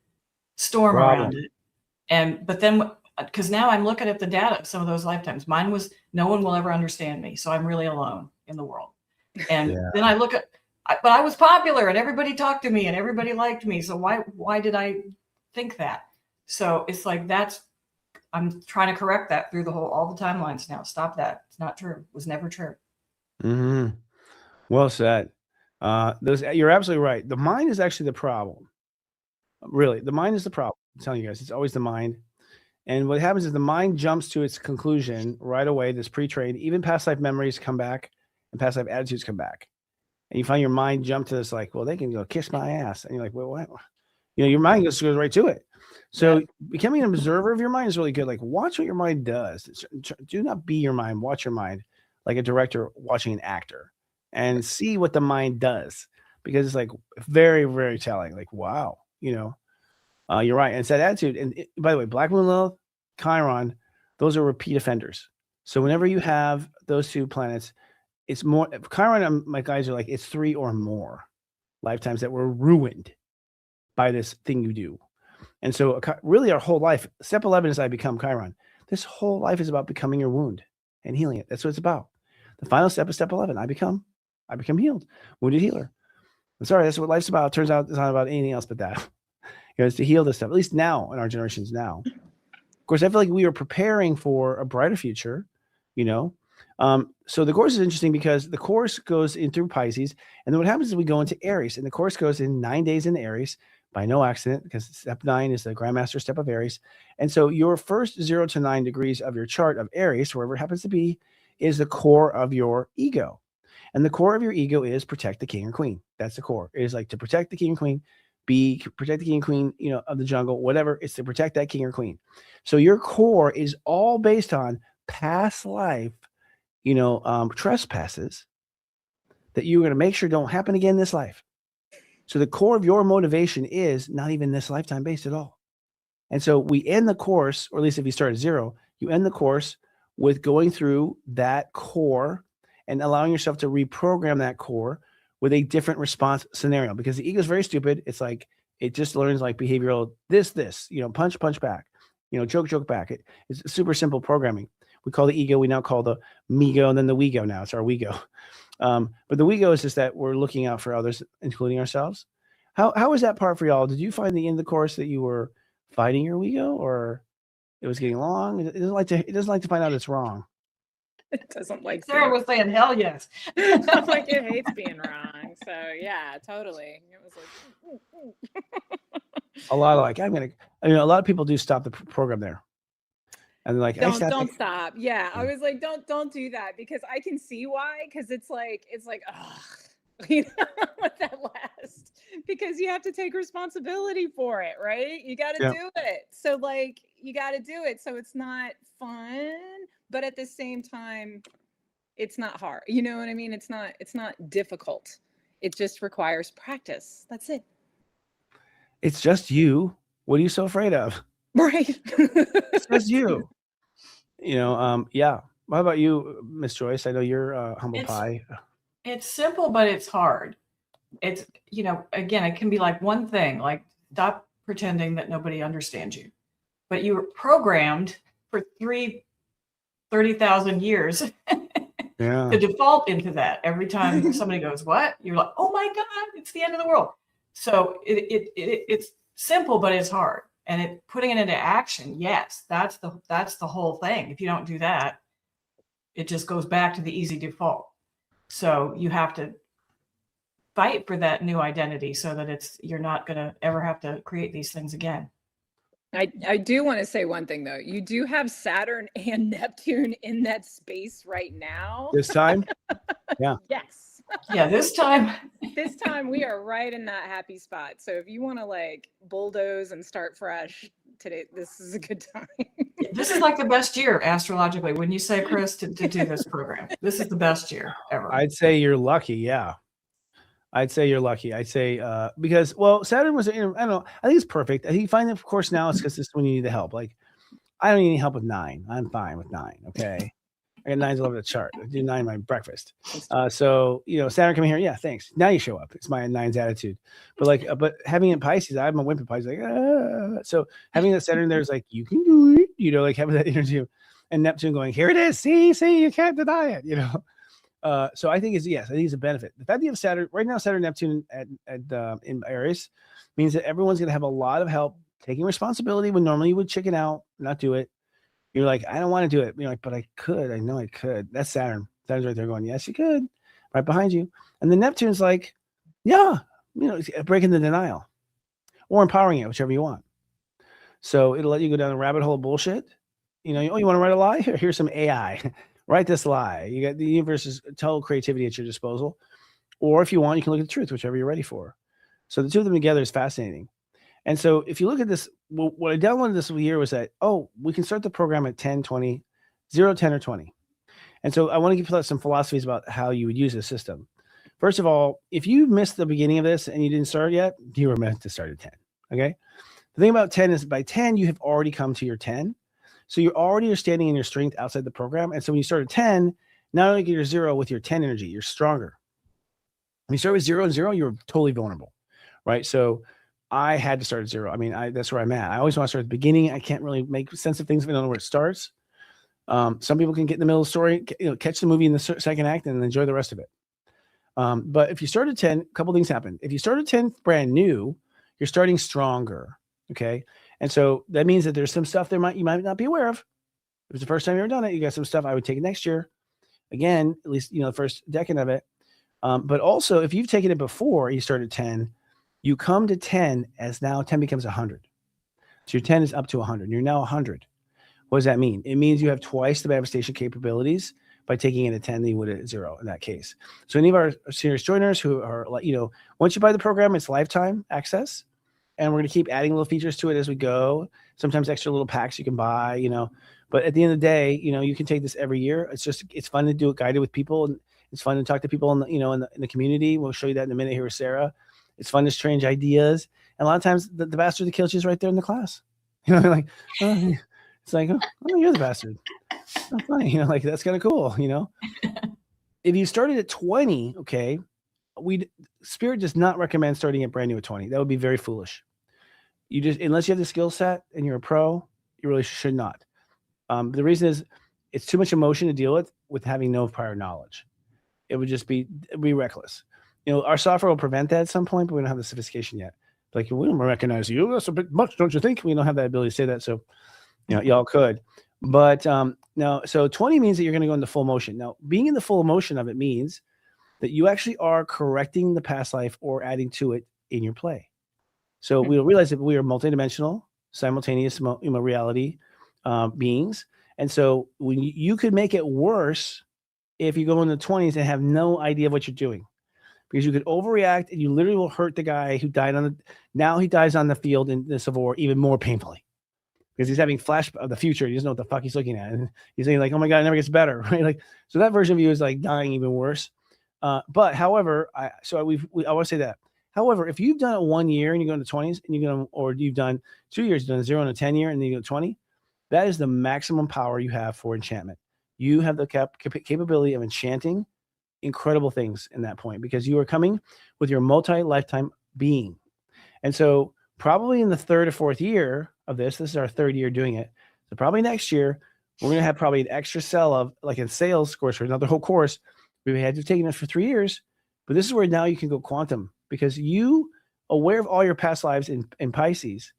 storm around it. But then, because now I'm looking at the data of some of those lifetimes. Mine was, no one will ever understand me, so I'm really alone in the world. And then I look at, but I was popular and everybody talked to me and everybody liked me. So why did I think that? So it's like, I'm trying to correct that through all the timelines now. Stop that. It's not true. It was never true. Mm-hmm. Well said. You're absolutely right. The mind is actually the problem. Really, the mind is the problem. I'm telling you guys, it's always the mind. And what happens is the mind jumps to its conclusion right away. This pre-trained, even past life memories come back and past life attitudes come back. And you find your mind jump to this, like, well, they can go kiss my ass. And you're like, well, what? Your mind goes right to it. So becoming an observer of your mind is really good. Like, watch what your mind does. Do not be your mind. Watch your mind like a director watching an actor, and see what the mind does, because it's like very, very telling. Like, wow, you're right. And it's that attitude. And by the way, Black Moon Lilith, Chiron, those are repeat offenders. So whenever you have those two planets, it's more Chiron. My guys are like, it's 3 or more lifetimes that were ruined by this thing you do. And so really our whole life, step 11 is I become Chiron. This whole life is about becoming your wound and healing it. That's what it's about. The final step is step 11. I become healed, wounded healer. I'm sorry, that's what life's about. It turns out it's not about anything else but that. It's to heal this stuff, at least now in our generations now. Of course, I feel like we are preparing for a brighter future, So the course is interesting because the course goes in through Pisces, and then what happens is we go into Aries, and the course goes in 9 days in Aries by no accident, because step 9 is the Grandmaster step of Aries. And so your first 0 to 9 degrees of your chart of Aries, wherever it happens to be, is the core of your ego. And the core of your ego is protect the king or queen. That's the core. It is like to protect the king and queen, protect the king and queen, of the jungle, whatever. It's to protect that king or queen. So your core is all based on past life, trespasses that you're going to make sure don't happen again in this life. So the core of your motivation is not even this lifetime based at all. And so we end the course, or at least if you start at 0, you end the course with going through that core and allowing yourself to reprogram that core with a different response scenario, because the ego is very stupid. It's like, it just learns like behavioral, this, punch back, joke back. It's super simple programming. We call the ego, we now call the me-go, and then the we-go now. It's our we-go. But the we-go is just that we're looking out for others, including ourselves. How was that part for y'all? Did you find the end of the course that you were fighting your ego, or it was getting long? It doesn't like to find out it's wrong. It doesn't like Sarah was saying, hell yes. like it hates being wrong. So yeah, totally. It was like A lot of like, a lot of people do stop the program there. And they're like, don't stop. Yeah. I was like, don't do that, because I can see why. Cause it's like, ugh, you know, let that last, because you have to take responsibility for it, right? You got to do it. So like, you got to do it. So it's not fun, but at the same time, it's not hard. You know what I mean? It's not difficult. It just requires practice. That's it. It's just you. What are you so afraid of? Right. It's just you. Yeah. What about you, Miss Joyce? I know you're humble pie. It's simple, but it's hard. It's, again, it can be like one thing, like stop pretending that nobody understands you. But you were programmed for 30,000 years to default into that. Every time somebody goes, what? You're like, oh my God, it's the end of the world. So it's simple, but it's hard. And putting it into action, yes, that's the whole thing. If you don't do that, it just goes back to the easy default. So you have to fight for that new identity so that you're not going to ever have to create these things again. I do want to say one thing though. You do have Saturn and Neptune in that space right now. This time? Yeah. Yes. Yeah, this time we are right in that happy spot. So if you want to like bulldoze and start fresh today, this is a good time. This is like the best year astrologically. When you say, Chris, to do this program, this is the best year ever. I'd say you're lucky. Yeah. I'd say you're lucky. I'd say because Saturn was, I don't know. I think it's perfect. I think you find, of course, now it's because this is when you need the help. Like, I don't need any help with 9. I'm fine with 9. Okay. I got 9s all over the chart. I do 9 my breakfast. So, Saturn coming here. Yeah, thanks. Now you show up. It's my 9's attitude. But but having it in Pisces, I'm a wimp in Pisces. Like, so having that Saturn there is like, you can do it, like having that energy. And Neptune going, here it is. See, you can't deny it, So I think it's a benefit. The fact that you have Saturn right now, Saturn Neptune in Aries means that everyone's going to have a lot of help taking responsibility when normally you would chicken out, not do it. You're like, I don't want to do it. You're like, but I could. I know I could. That's Saturn. Saturn's right there going, yes, you could. Right behind you. And the Neptune's like, yeah, breaking the denial or empowering it, whichever you want. So it'll let you go down a rabbit hole of bullshit. You want to write a lie? Here's some AI. Write this lie. You got the universe's total creativity at your disposal. Or if you want, you can look at the truth, whichever you're ready for. So the two of them together is fascinating. And so if you look at this, what I downloaded this year was that, we can start the program at 10, 20, 0, 10, or 20. And so I want to give you some philosophies about how you would use this system. First of all, if you missed the beginning of this and you didn't start yet, you were meant to start at 10. Okay. The thing about 10 is by 10, you have already come to your 10. So you're standing in your strength outside the program. And so when you start at 10, not only get your 0 with your 10 energy, you're stronger. When you start with 0 and 0, you're totally vulnerable, right? So I had to start at 0. I mean, that's where I'm at. I always want to start at the beginning. I can't really make sense of things if I don't know where it starts. Some people can get in the middle of the story, catch the movie in the second act and enjoy the rest of it. But if you start at 10, a couple things happen. If you start at 10 brand new, you're starting stronger, okay? And so that means that there's some stuff you might not be aware of. If it's the first time you've ever done it, you got some stuff I would take it next year. Again, at least, the first decade of it. But also, if you've taken it before you started 10, you come to 10 as now 10 becomes 100. So your 10 is up to 100. You're now 100. What does that mean? It means you have twice the manifestation capabilities by taking it at 10 than you would at 0 in that case. So any of our Sirius joiners who are like, once you buy the program, it's lifetime access. And we're going to keep adding little features to it as we go. Sometimes extra little packs you can buy, But at the end of the day, you can take this every year. It's fun to do it guided with people. And it's fun to talk to people in the community. We'll show you that in a minute here with Sarah. It's fun to exchange ideas. And a lot of times the bastard that kills you is right there in the class. It's like, oh, you're the bastard. That's funny. That's kind of cool, If you started at 20, okay, Spirit does not recommend starting at brand new at 20. That would be very foolish. Unless you have the skill set and you're a pro, you really should not. The reason is it's too much emotion to deal with having no prior knowledge. It would just be reckless. Our software will prevent that at some point, but we don't have the sophistication yet. Like, we don't recognize you. That's a bit much, don't you think? We don't have that ability to say that. So, y'all could. But now, so 20 means that you're going to go into full motion. Now, being in the full motion of it means that you actually are correcting the past life or adding to it in your play. So we'll realize that we are multidimensional, simultaneous reality beings. And so when you could make it worse if you go in the 20s and have no idea what you're doing, because you could overreact and you literally will hurt the guy who died now he dies on the field in the Civil War even more painfully because he's having flash of the future. He doesn't know what the fuck he's looking at. And he's saying like, oh my God, it never gets better. Right? Like, so that version of you is like dying even worse. But however, I want to say that. However, if you've done it 1 year and you go into 20s and or you've done 2 years, you've done 0 to 10 year and then you go 20, that is the maximum power you have for enchantment. You have the capability of enchanting incredible things in that point because you are coming with your multi-lifetime being. And so probably in the 3rd or 4th year of this is our 3rd year doing it. So probably next year, we're going to have probably an extra cell of like a sales course or another whole course. We had to have taken it for 3 years, but this is where now you can go quantum because you aware of all your past lives in Pisces,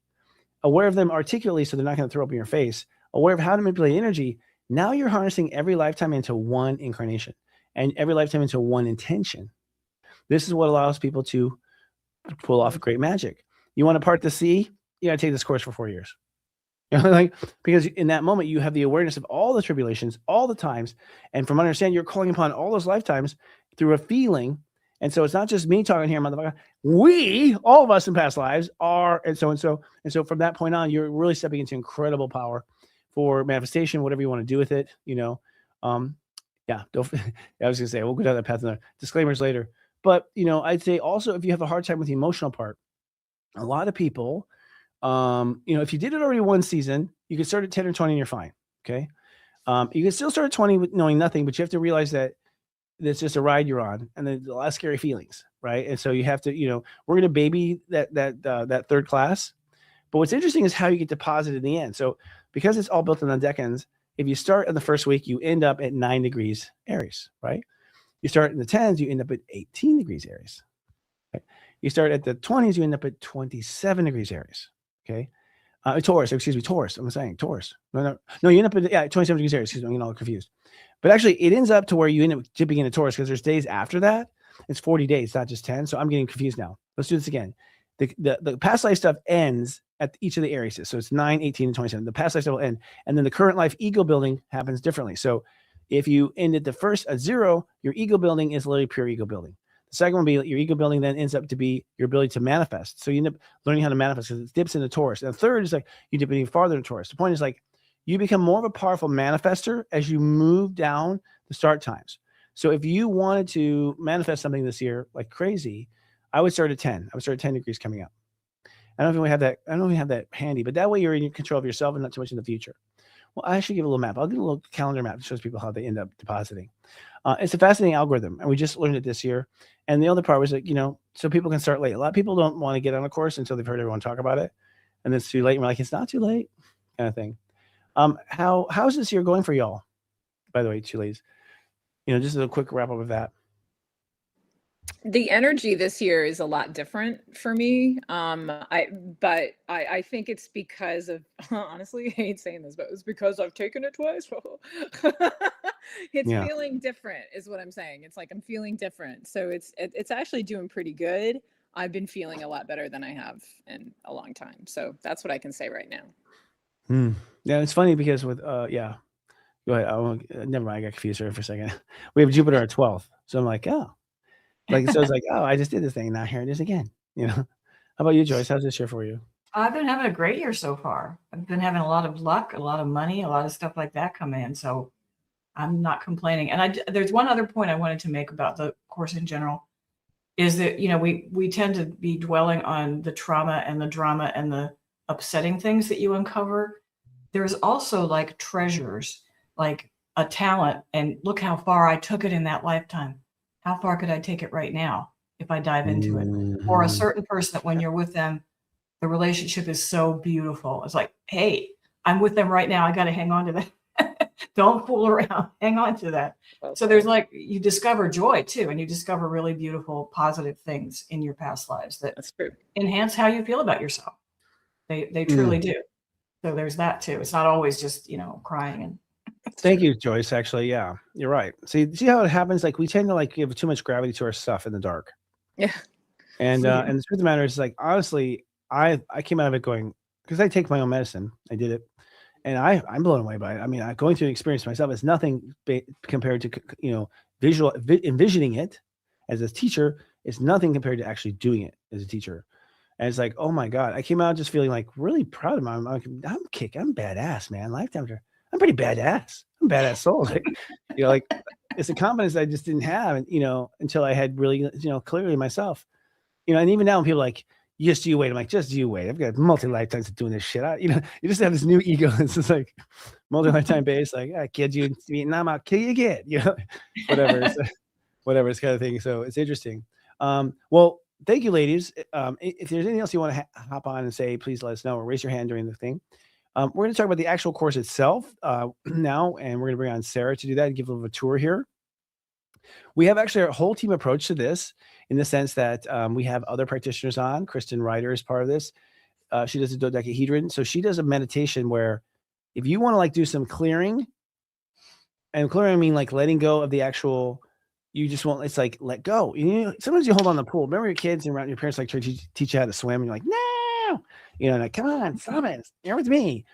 aware of them articulately so they're not going to throw up in your face, aware of how to manipulate energy. Now you're harnessing every lifetime into one incarnation and every lifetime into one intention. This is what allows people to pull off great magic. You want to part the sea? You got to take this course for 4 years. Like, because in that moment, you have the awareness of all the tribulations, all the times. And from understanding, you're calling upon all those lifetimes through a feeling. And so it's not just me talking here, motherfucker. We, all of us in past lives are, and so. And so from that point on, you're really stepping into incredible power for manifestation, whatever you want to do with it, Yeah, I was going to say, we'll go down that path in the disclaimers later. But, I'd say also if you have a hard time with the emotional part, a lot of people, if you did it already one season, you can start at 10 or 20 and you're fine. Okay. You can still start at 20 with knowing nothing, but you have to realize that it's just a ride you're on and there's a lot of scary feelings. Right. And so you have to, we're going to baby that 3rd class. But what's interesting is how you get deposited in the end. So because it's all built on the decans, if you start in the first week, you end up at 9 degrees Aries, right? You start in the 10s, you end up at 18 degrees Aries. Okay? You start at the 20s, you end up at 27 degrees Aries. Okay. Taurus. I'm saying Taurus. No, you end up at 27 degrees Aries. Excuse me, I'm getting all confused. But actually, it ends up to where you end up dipping into Taurus because there's days after that. It's 40 days, not just 10. So I'm getting confused now. Let's do this again. The past life stuff ends at each of the Aries. So it's 9, 18, and 27. The past life stuff will end. And then the current life ego building happens differently. So if you end at the first at 0, your ego building is literally pure ego building. The second one will be your ego building then ends up to be your ability to manifest. So you end up learning how to manifest because it dips into Taurus. And the third is like you dip even farther into Taurus. The point is like you become more of a powerful manifester as you move down the start times. So if you wanted to manifest something this year like crazy, I would start at 10. I would start at 10 degrees coming up. I don't know if we have that. I don't know if we have that handy, but that way you're in control of yourself and not too much in the future. Well, I should give a little map. I'll give a little calendar map that shows people how they end up depositing. It's a fascinating algorithm, and we just learned it this year. And the other part was that, so people can start late. A lot of people don't want to get on a course until they've heard everyone talk about it, and then it's too late. And we're like, it's not too late, kind of thing. How's this year going for y'all? By the way, two ladies, just a quick wrap up of that. The energy this year is a lot different for me. I think it's because of, honestly, I hate saying this, but it's because I've taken it twice. It's feeling different is what I'm saying. It's like I'm feeling different. So it's actually doing pretty good. I've been feeling a lot better than I have in a long time. So that's what I can say right now. Yeah, it's funny because with go ahead. Never mind. I got confused here for a second. We have Jupiter at 12th. So I'm like, oh. So it's like, oh, I just did this thing. Now here it is again. How about you, Joyce? How's this year for you? I've been having a great year so far. I've been having a lot of luck, a lot of money, a lot of stuff like that come in. So I'm not complaining. And there's one other point I wanted to make about the course in general is that, we tend to be dwelling on the trauma and the drama and the upsetting things that you uncover. There's also like treasures, like a talent. And look how far I took it in that lifetime. How far could I take it right now if I dive into it? Or a certain person that when you're with them, the relationship is so beautiful. It's like, hey, I'm with them right now. I got to hang on to that Don't fool around. Hang on to that. So Okay. there's like, you discover joy too, and you discover really beautiful, positive things in your past lives that That's true. enhance how you feel about yourself. They truly do. So there's that too. It's not always just, crying and Thank you, Joyce. Actually, yeah, you're right. See how it happens? Like we tend to like give too much gravity to our stuff in the dark. Yeah. And Yeah. and the truth of the matter is, like, honestly, I came out of it going, because I take my own medicine. I did it, and I'm blown away by it. I mean, going through an experience myself is nothing compared to envisioning it as a teacher. It's nothing compared to actually doing it as a teacher. And it's like, oh my God, I came out just feeling like really proud of my. I'm badass, man. I'm pretty badass. I'm a badass soul. Like, it's a confidence I just didn't have, until I had really, clearly myself. And even now when people are like, just you wait. I'm like, just you wait. I've got multi-lifetimes of doing this shit. You just have this new ego. It's just like multi-lifetime base. Like, I killed you in Vietnam, I'll kill you again. Whatever. Whatever. It's kind of thing. So it's interesting. Well, thank you, ladies. If there's anything else you want to hop on and say, please let us know or raise your hand during the thing. We're going to talk about the actual course itself now, and we're going to bring on Sarah to do that and give a little of a tour here. We have actually a whole team approach to this in the sense that we have other practitioners on. Kristen Ryder is part of this. She does a dodecahedron. So she does a meditation where if you want to like do some clearing, and clearing, I mean like letting go of the actual, you just want, it's like, let go. Sometimes you hold on the pool. Remember your kids and your parents like try to teach you how to swim. And you're like, no, like, come on, stop it. You're with me.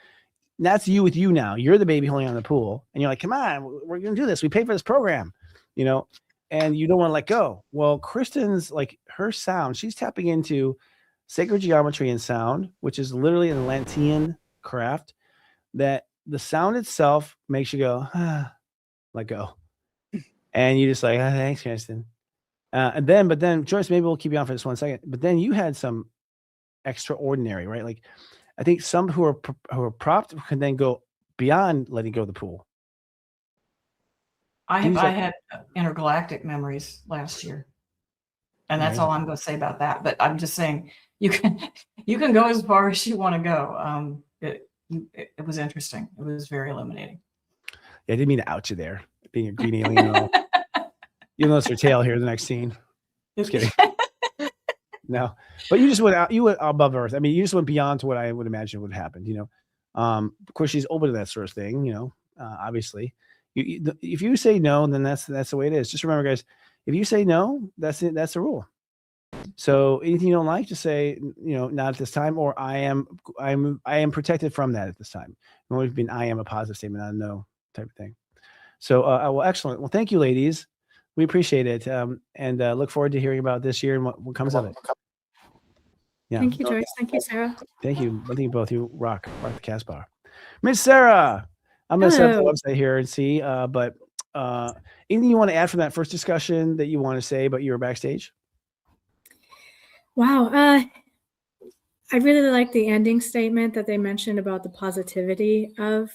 And that's you with you now. You're the baby holding on the pool. And you're like, come on, we're going to do this. We pay for this program, and you don't want to let go. Well, Kristen's like her sound, she's tapping into sacred geometry and sound, which is literally an Atlantean craft that the sound itself makes you go, let go. And you just like, thanks, Kristen. But then Joyce, maybe we'll keep you on for this 1 second. But then you had some extraordinary, right? Like, I think some who are propped can then go beyond letting go of the pool. I had intergalactic memories last year, and that's all I'm going to say about that. But I'm just saying you can go as far as you want to go. It was interesting. It was very illuminating. Yeah, I didn't mean to out you there, being a green alien. You'll notice her tail here in the next scene. Just kidding. No, but you just went out. You went above Earth. I mean, you just went beyond to what I would imagine would happen. Of course, she's open to that sort of thing. Obviously. If you say no, then that's the way it is. Just remember, guys, if you say no, that's it. That's the rule. So anything you don't like, just say, not at this time, or I am protected from that at this time. It always been I am a positive statement, not a no type of thing. So, well, excellent. Well, thank you, ladies. We appreciate it, and look forward to hearing about this year and what comes of it. Yeah. Thank you, Joyce. Thank you, Sarah. Thank you. I think you both. You rock the Casbah. Miss Sarah. I'm going to set up the website here and see, but anything you want to add from that first discussion that you want to say about your backstage? Wow. I really like the ending statement that they mentioned about the positivity of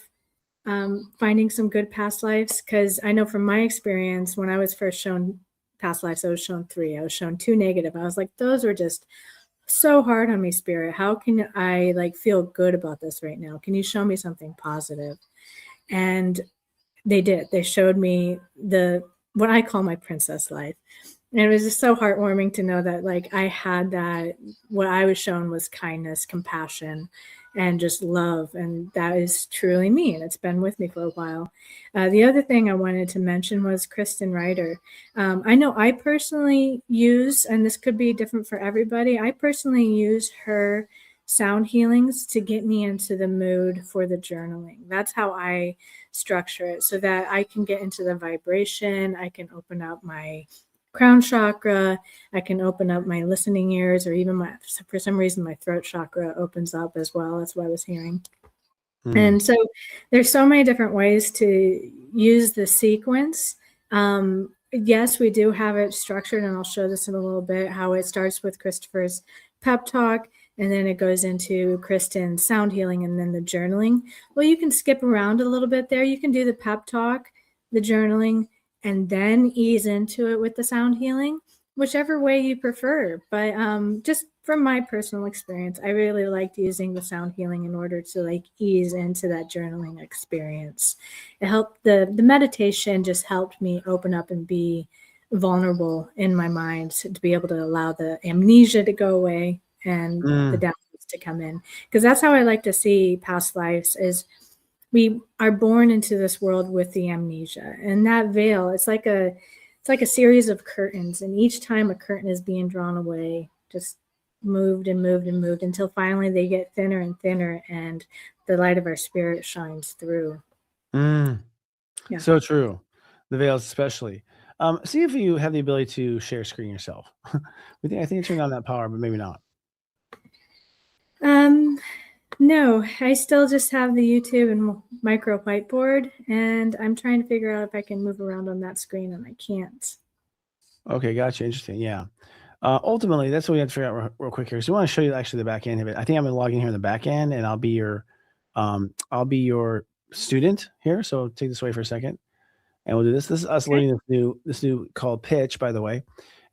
finding some good past lives, because I know from my experience, when I was first shown past lives, I was shown 3. I was shown 2 negative. I was like, those were just so hard on me, Spirit. How can I feel good about this right now? Can you show me something positive? And they did. They showed me what I call my princess life. And it was just so heartwarming to know that I had that. What I was shown was kindness, compassion, and just love. And that is truly me. And it's been with me for a while. The other thing I wanted to mention was Kristen Ryder. I know I personally use, and this could be different for everybody, I personally use her sound healings to get me into the mood for the journaling. That's how I structure it, so that I can get into the vibration. I can open up my crown chakra. I can open up my listening ears, or even for some reason, my throat chakra opens up as well. That's what I was hearing. And so there's so many different ways to use the sequence. Yes, we do have it structured, and I'll show this in a little bit, how it starts with Christopher's pep talk, and then it goes into Kristen's sound healing, and then the journaling. Well, you can skip around a little bit there. You can do the pep talk, the journaling, and then ease into it with the sound healing. whichever way you prefer. But just from my personal experience, I really liked using the sound healing in order to like ease into that journaling experience. It helped the meditation just helped me open up and be vulnerable in my mind to be able to allow the amnesia to go away and the downloads to come in. Because that's how I like to see past lives is we are born into this world with the amnesia, and that veil, it's like a series of curtains, and each time a curtain is being drawn away, just moved and moved and moved until finally they get thinner and thinner and the light of our spirit shines through. Yeah. So true. The veils especially. See if you have the ability to share screen yourself. I think you turned on that power, but maybe not. No, I still just have the YouTube and micro whiteboard, and I'm trying to figure out if I can move around on that screen, and I can't. Okay, gotcha. Interesting. Yeah. Ultimately, that's what we have to figure out real quick here. So we want to show you actually the back end of it. I think I'm going to log in here in the back end, and I'll be your student here. So take this away for a second, and we'll do this. This is us learning this new called Pitch, by the way.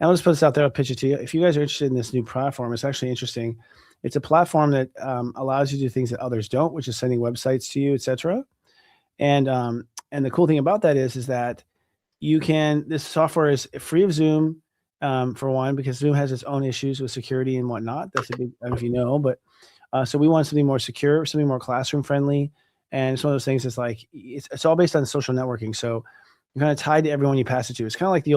And I'll just put this out there. I'll pitch it to you. If you guys are interested in this new platform, it's actually interesting. It's a platform that allows you to do things that others don't, which is sending websites to you, etc. And the cool thing about that is that you can. This software is free of Zoom for one, because Zoom has its own issues with security and whatnot. That's a big. I don't know if you know, but so we want something more secure, something more classroom friendly, and it's one of those things. It's like it's all based on social networking. So you're kind of tied to everyone you pass it to. It's kind of like the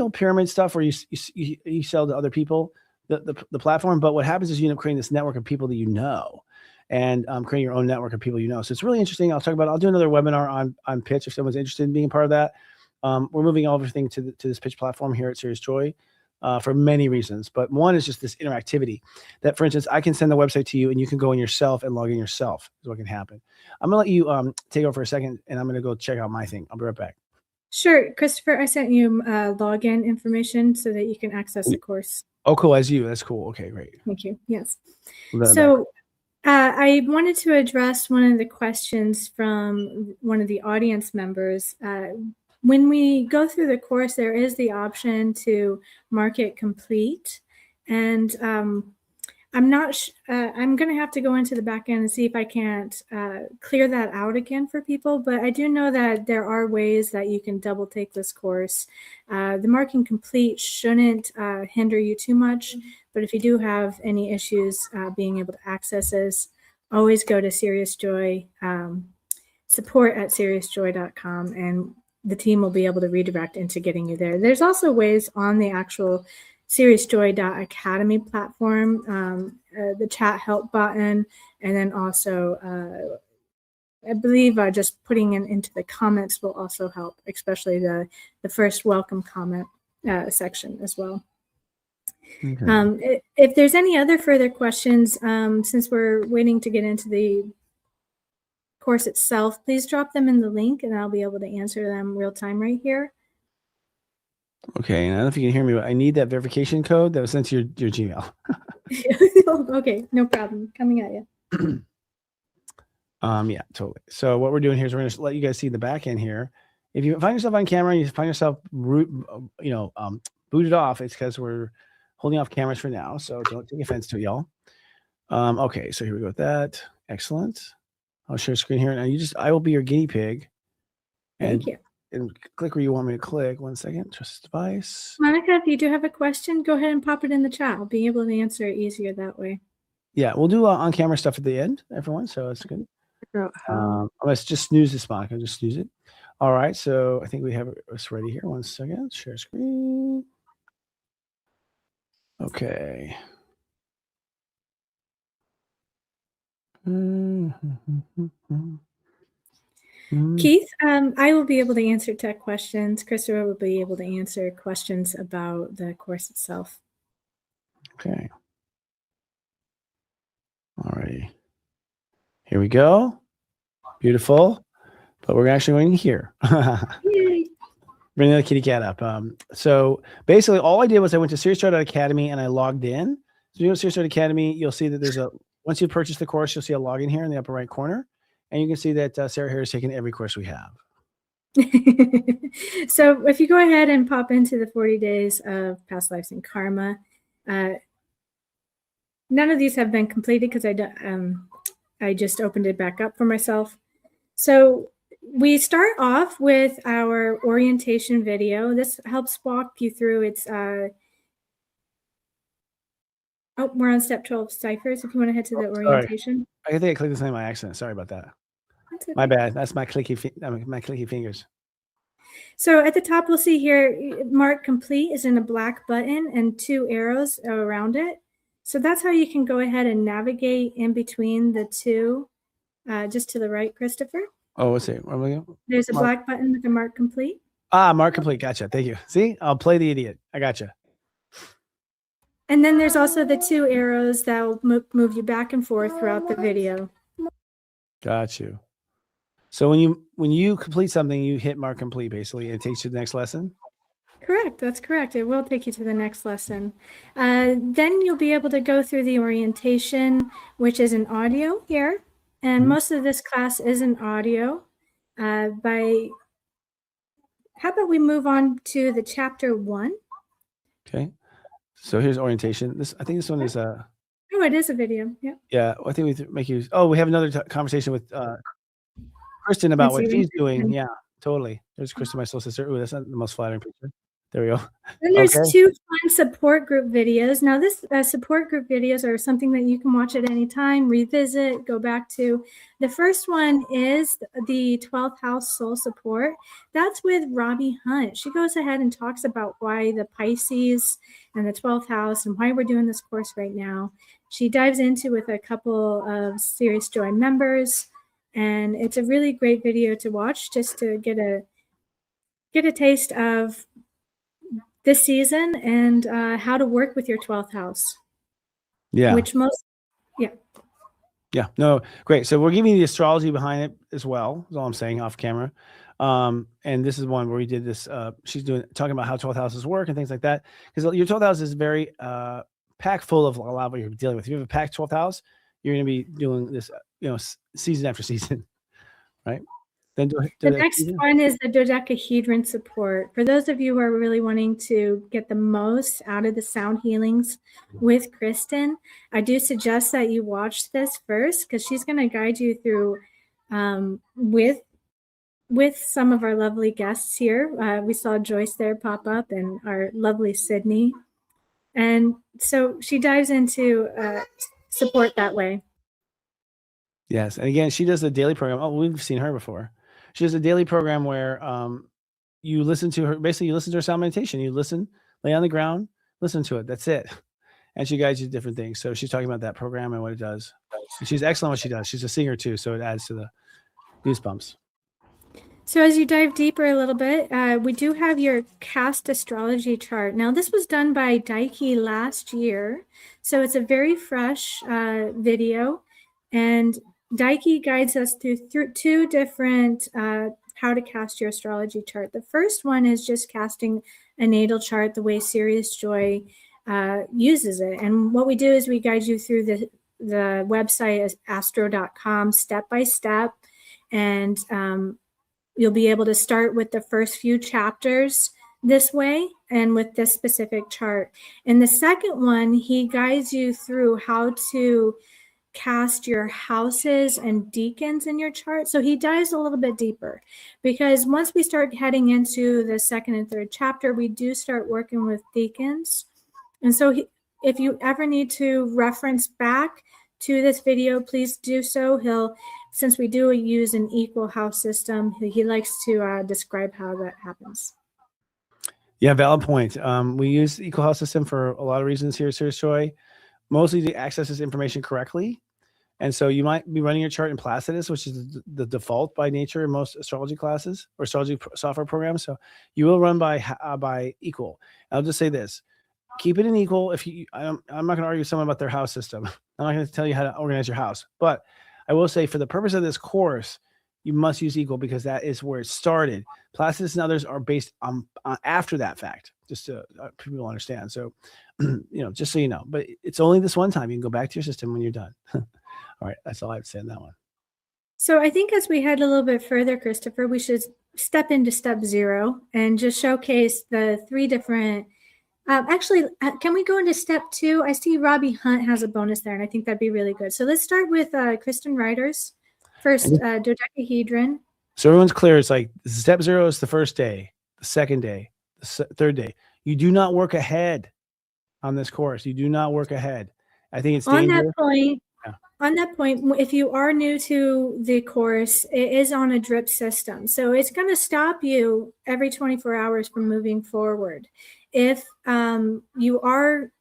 old pyramid stuff where you sell to other people the platform, but what happens is you end up creating this network of people that you know, and creating your own network of people you know. So it's really interesting. I'll do another webinar on Pitch if someone's interested in being a part of that. We're moving everything to this Pitch platform here at Sirius Joy for many reasons, but one is just this interactivity. That, for instance, I can send the website to you, and you can go in yourself and log in yourself. Is what can happen. I'm gonna let you take over for a second, and I'm gonna go check out my thing. I'll be right back. Sure, Christopher, I sent you login information so that you can access the course. Oh, cool. As you. That's cool. Okay, great. Thank you. Yes. So I wanted to address one of the questions from one of the audience members. When we go through the course, there is the option to mark it complete. And I'm not, I'm going to have to go into the back end and see if I can't clear that out again for people. But I do know that there are ways that you can double take this course. The marking complete shouldn't hinder you too much. But if you do have any issues being able to access this, always go to Sirius Joy, support at SiriusJoy.com, and the team will be able to redirect into getting you there. There's also ways on the actual SiriusJoy.academy platform, the chat help button, and then also I believe just putting it into the comments will also help, especially the first welcome comment section as well. Okay. If there's any other further questions, since we're waiting to get into the course itself, please drop them in the link and I'll be able to answer them real time right here. Okay, and I don't know if you can hear me, but I need that verification code that was sent to your Gmail. Okay, no problem. Coming at you. Yeah, totally. So what we're doing here is we're going to let you guys see the back end here. If you find yourself on camera and you find yourself booted off, it's because we're holding off cameras for now. So don't take offense to it, y'all. Okay, so here we go with that. Excellent. I'll share screen here. Now I will be your guinea pig. Thank you. And click where you want me to click. 1 second. Trust device. Monica, if you do have a question, go ahead and pop it in the chat. I'll be able to answer it easier that way. Yeah, we'll do on-camera stuff at the end, everyone. So it's good. Let's just snooze this, Monica. Just snooze it. All right. So I think we have us ready here. 1 second. Share screen. Okay. Keith, I will be able to answer tech questions. Christopher will be able to answer questions about the course itself. Okay. All righty. Here we go. Beautiful. But we're actually going here. Yay. Bring the kitty cat up. So basically all I did was I went to SiriusJoy.academy and I logged in. So you go to SiriusJoy Academy, you'll see that once you purchase the course, you'll see a login here in the upper right corner. And you can see that Sarah here has taken every course we have. So if you go ahead and pop into the 40 days of past lives and karma, none of these have been completed because I just opened it back up for myself. So we start off with our orientation video. This helps walk you through its, oh, we're on step 12 ciphers. If you want to head to the orientation. I think I clicked the name by accident. Sorry about that. Okay. My bad. That's my clicky fingers. So at the top, we'll see here, mark complete is in a black button and 2 arrows around it. So that's how you can go ahead and navigate in between the two, just to the right, Christopher. Oh, let's see. Where am I going? There's a black button with a mark complete. Ah, mark complete. Gotcha. Thank you. See, I'll play the idiot. I gotcha. And then there's also the 2 arrows that will move you back and forth throughout the video. Got you. So when you complete something, you hit mark complete basically, and it takes you to the next lesson. Correct. That's correct. It will take you to the next lesson. Then you'll be able to go through the orientation, which is an audio here. And most of this class is an audio. How about we move on to the chapter 1? Okay. So here's orientation. I think this one is Oh, it is a video. Yeah. yeah. I think we make you. Oh, we have another conversation with Kristen about what she's doing. Yeah, totally. There's Kristen, my soul sister. Ooh, that's not the most flattering picture. There we go. Then there's 2 fun support group videos. Now, this support group videos are something that you can watch at any time, revisit, go back to. The first one is the 12th house soul support. That's with Robbie Hunt. She goes ahead and talks about why the Pisces and the 12th house and why we're doing this course right now. She dives into with a couple of Sirius Joy members, and it's a really great video to watch just to get a taste of this season and how to work with your 12th house. Yeah. Yeah. No, great. So we're giving you the astrology behind it as well. Is all I'm saying off camera. And this is one where we did this. She's talking about how 12th houses work and things like that. Because your 12th house is very packed full of a lot of what you're dealing with. If you have a packed 12th house, you're going to be doing this, season after season, right? Then the next one is the dodecahedron support. For those of you who are really wanting to get the most out of the sound healings with Kristen, I do suggest that you watch this first because she's going to guide you through with some of our lovely guests here. We saw Joyce there pop up and our lovely Sydney. And so she dives into support that way. Yes. And again, she does a daily program. Oh, we've seen her before. She does a daily program where you listen to her. Basically, you listen to her sound meditation. You listen, lay on the ground, listen to it. That's it. And she guides you to different things. So she's talking about that program and what it does. And she's excellent at what she does. She's a singer too. So it adds to the goosebumps. So as you dive deeper a little bit, we do have your cast astrology chart. Now, this was done by Daiki last year. So it's a very fresh video. And Daiki guides us through 2 different how to cast your astrology chart. The first one is just casting a natal chart the way Sirius Joy uses it. And what we do is we guide you through the website astro.com step by step. And you'll be able to start with the first few chapters this way and with this specific chart. In the second one, he guides you through how to cast your houses and deacons in your chart. So he dives a little bit deeper because once we start heading into the second and third chapter, we do start working with deacons. And so if you ever need to reference back to this video, please do so. Since we do use an equal house system, he likes to describe how that happens. Yeah, valid point. We use the equal house system for a lot of reasons here at Sirius Joy, mostly to access this information correctly. And so you might be running your chart in Placidus, which is the default by nature in most astrology classes or astrology software programs. So you will run by equal. I'll just say this. Keep it in equal. I'm not going to argue with someone about their house system. I'm not going to tell you how to organize your house. But I will say for the purpose of this course, you must use equal because that is where it started. Placidus and others are based on after that fact, just so people understand. So, just so you know. But it's only this one time. You can go back to your system when you're done. All right. That's all I have to say on that one. So I think as we head a little bit further, Christopher, we should step into step 0 and just showcase the 3 different. Actually, can we go into step 2? I see Robbie Hunt has a bonus there, and I think that'd be really good. So let's start with Kristen Ryder's first dodecahedron. So everyone's clear. It's like step 0 is the first day, the second day, the third day. You do not work ahead on this course. You do not work ahead. I think it's On dangerous. that point. Yeah. On that point, if you are new to the course, it is on a drip system. So it's going to stop you every 24 hours from moving forward. If you are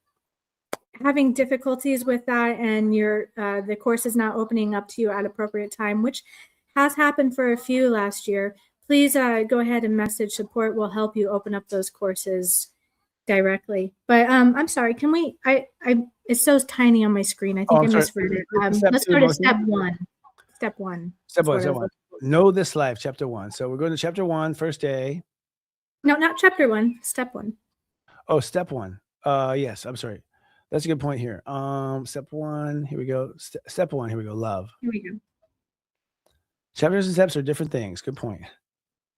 having difficulties with that and the course is not opening up to you at appropriate time, which has happened for a few last year, please go ahead and message support. We'll help you open up those courses directly. But I'm sorry, can we, it's so tiny on my screen. I think I misread it. Let's go to step 1. Step 1. Step 1. Know this life, chapter 1. So we're going to chapter 1, first day. No, not chapter 1, step 1. Oh, step 1. Yes, I'm sorry. That's a good point here. Step 1, here we go. Step 1, here we go. Love. Here we go. Chapters and steps are different things. Good point.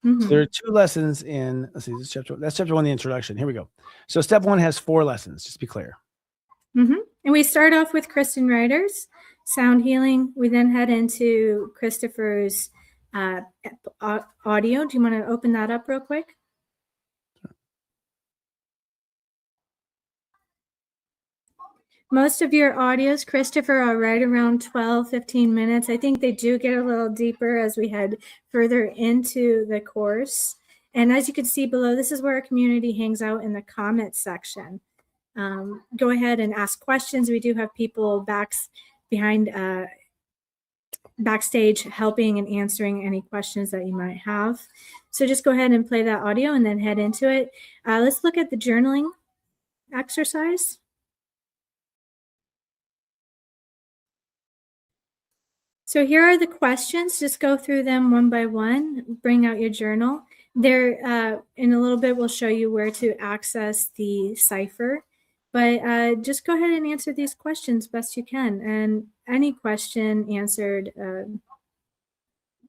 Mm-hmm. So there are 2 lessons in, let's see, that's chapter 1, the introduction. Here we go. So step 1 has 4 lessons, just to be clear. Mm-hmm. And we start off with Kristen Ryder's sound healing. We then head into Christopher's audio. Do you want to open that up real quick? Most of your audios, Christopher, are right around 12, 15 minutes. I think they do get a little deeper as we head further into the course. And as you can see below, this is where our community hangs out in the comment section. Go ahead and ask questions. We do have people backstage helping and answering any questions that you might have. So just go ahead and play that audio and then head into it. Let's look at the journaling exercise. So here are the questions. Just go through them one by one. Bring out your journal. There, in a little bit, we'll show you where to access the cipher. But just go ahead and answer these questions best you can. And any question answered,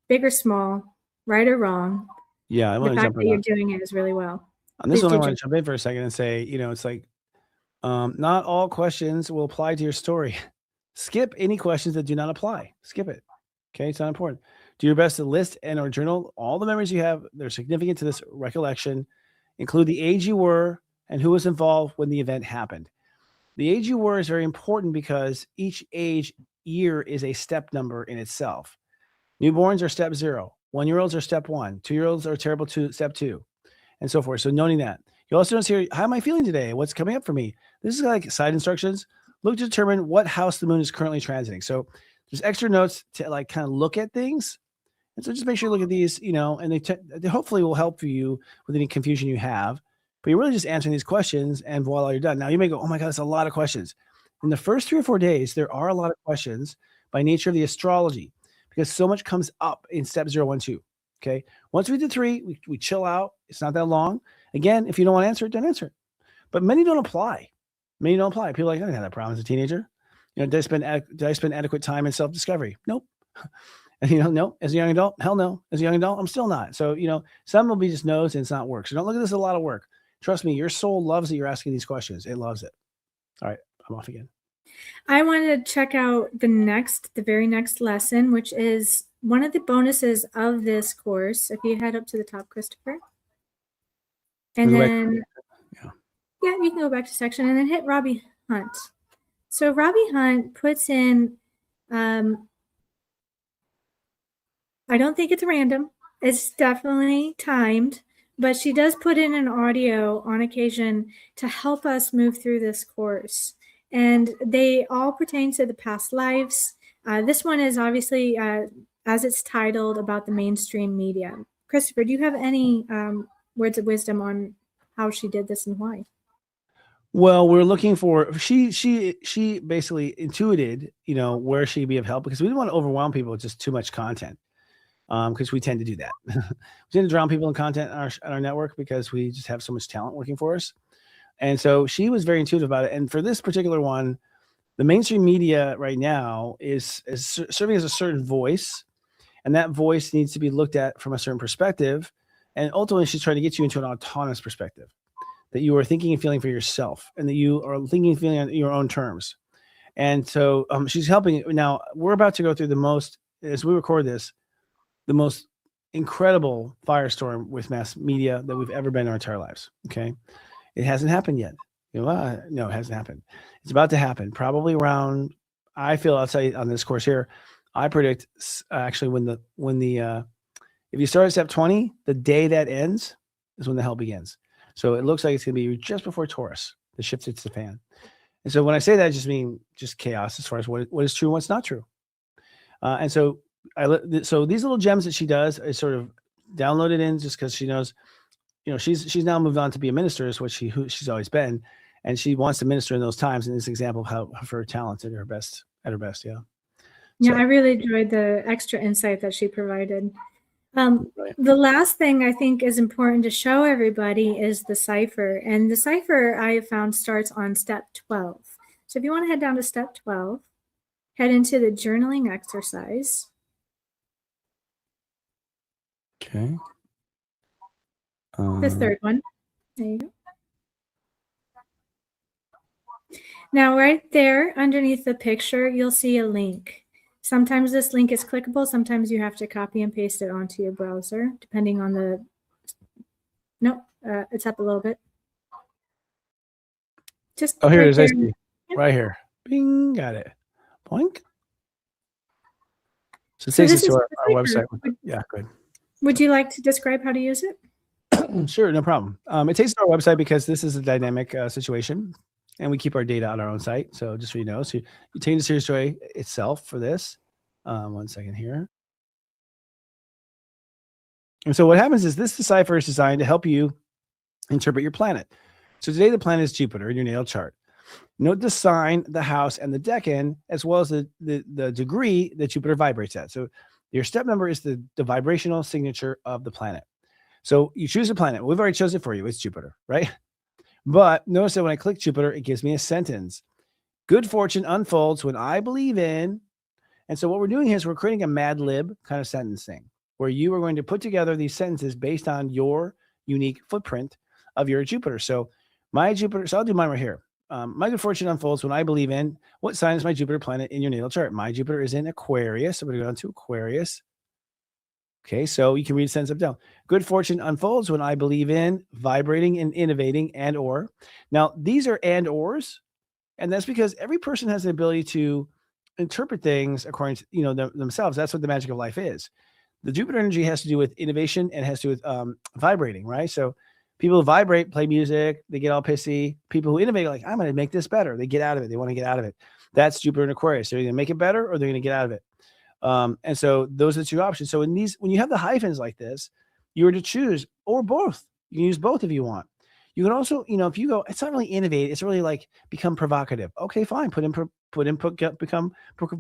big or small, right or wrong. Yeah, I want the to fact jump that in. you're doing it is really well. On this Please one, I do want to jump in for a second and say, it's like not all questions will apply to your story. Skip any questions that do not apply. Skip it. Okay, it's not important. Do your best to list and or journal all the memories you have that are significant to this recollection. Include the age you were and who was involved when the event happened. The age you were is very important because each age year is a step number in itself. Newborns are step 0. 1-year-olds are step 1. 2-year-olds are terrible step 2, and so forth. So knowing that. You also don't see, how am I feeling today? What's coming up for me? This is like side instructions. Look to determine what house the moon is currently transiting. So there's extra notes to like kind of look at things. And so just make sure you look at these, and they hopefully will help you with any confusion you have. But you're really just answering these questions and voila, you're done. Now you may go, oh my God, that's a lot of questions. In the first 3 or 4 days, there are a lot of questions by nature of the astrology because so much comes up in step 0, 1, 2. Okay. Once we do 3, we chill out. It's not that long. Again, if you don't want to answer it, don't answer it. But many don't apply. People are like, I didn't have that problem as a teenager. Did I spend adequate time in self-discovery? Nope. And no. As a young adult, hell no. As a young adult, I'm still not. So, some will be just no's and it's not work. So don't look at this as a lot of work. Trust me, your soul loves that you're asking these questions. It loves it. All right, I'm off again. I wanted to check out the very next lesson, which is one of the bonuses of this course. If you head up to the top, Christopher. And then, yeah, you can go back to section and then hit Robbie Hunt. So Robbie Hunt puts in, I don't think it's random. It's definitely timed, but she does put in an audio on occasion to help us move through this course. And they all pertain to the past lives. This one is obviously, as it's titled, about the mainstream media. Christopher, do you have any words of wisdom on how she did this and why? Well, we're looking for, she basically intuited, where she'd be of help because we didn't want to overwhelm people with just too much content. Because we tend to do that. We tend to drown people in content on our network because we just have so much talent working for us. And so she was very intuitive about it. And for this particular one, the mainstream media right now is serving as a certain voice. And that voice needs to be looked at from a certain perspective. And ultimately, she's trying to get you into an autonomous perspective, that you are thinking and feeling for yourself, and that you are thinking and feeling on your own terms. And so she's helping. Now, we're about to go through as we record this, the most incredible firestorm with mass media that we've ever been in our entire lives. Okay. It hasn't happened yet. No, it hasn't happened. It's about to happen probably around, I'll tell you on this course here, I predict actually if you start at step 20, the day that ends is when the hell begins. So it looks like it's going to be just before Taurus, the shift hits the fan. And so when I say that, I just mean just chaos as far as what is true and what's not true. And so these little gems that she does is sort of downloaded in just because she knows, she's now moved on to be a minister, is who she's always been, and she wants to minister in those times. And this example of her talent at her best. Yeah. Yeah, So, I really enjoyed the extra insight that she provided. right. The last thing I think is important to show everybody is the cipher. And the cipher I have found starts on step 12. So if you want to head down to step 12, head into the journaling exercise. Okay. The third one. There you go. Now, right there underneath the picture, you'll see a link. Sometimes this link is clickable. Sometimes you have to copy and paste it onto your browser, depending on the. Nope, it's up a little bit. Just Oh, here right it is. I there. see. Right here. Bing. Got it. Boink. So it takes us this to is our the website. cipher. Yeah, good. Would you like to describe how to use it? Sure, no problem. It takes us to our website because this is a dynamic situation, and we keep our data on our own site. So just so you know, so you take the Sirius Joy itself for this. 1 second here. And so what happens is this decipher is designed to help you interpret your planet. So today the planet is Jupiter in your natal chart. Note the sign, the house, and the decan, as well as the degree that Jupiter vibrates at. So your step number is the vibrational signature of the planet. So you choose a planet. We've already chosen it for you. It's Jupiter, right? But notice that when I click Jupiter, it gives me a sentence. Good fortune unfolds when I believe in. And so what we're doing here is we're creating a Mad Lib kind of sentencing where you are going to put together these sentences based on your unique footprint of your Jupiter. So my Jupiter, so I'll do mine right here. My good fortune unfolds when I believe in. What sign is my Jupiter planet in your natal chart? My Jupiter is in Aquarius. So we're going to go down to Aquarius. Okay, so you can read the sentence up down. Good fortune unfolds when I believe in vibrating and innovating and or. Now, these are and ors, and that's because every person has the ability to interpret things according to themselves. That's what the magic of life is. The Jupiter energy has to do with innovation and has to do with vibrating, right? So people who vibrate, play music, they get all pissy. People who innovate are like, I'm going to make this better. They get out of it. They want to get out of it. That's Jupiter and Aquarius. They're going to make it better or they're going to get out of it. And so those are the two options. So when you have the hyphens like this, you are to choose or both. You can use both if you want. You can also, if you go, it's not really innovate. It's really like become provocative. Okay, fine. Become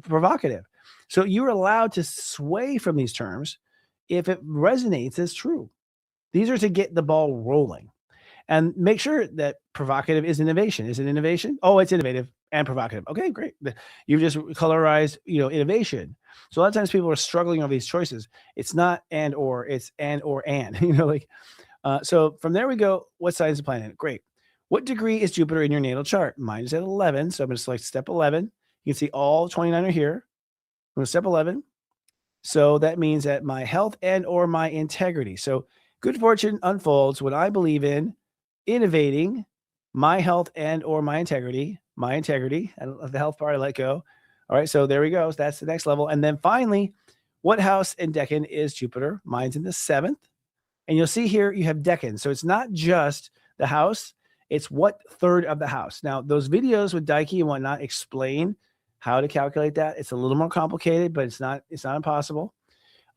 provocative. So you're allowed to sway from these terms if it resonates as true. These are to get the ball rolling. And make sure that provocative is innovation. Is it innovation? Oh, it's innovative and provocative. Okay, great. You've just colorized, innovation. So a lot of times people are struggling over these choices. It's not and or, it's and or and. So from there we go. What sign is the planet? Great. What degree is Jupiter in your natal chart? Mine is at 11. So I'm going to select step 11. You can see all 29 are here. I'm going to step 11. So that means that my health and or my integrity. So good fortune unfolds when I believe in innovating my health and or my integrity. And the health part I let go. All right. So there we go. So that's the next level. And then finally, what house and decan is Jupiter? Mine's in the 7th. And you'll see here you have decans. So it's not just the house. It's what third of the house. Now, those videos with Daiki and whatnot explain how to calculate that. It's a little more complicated, but it's not impossible.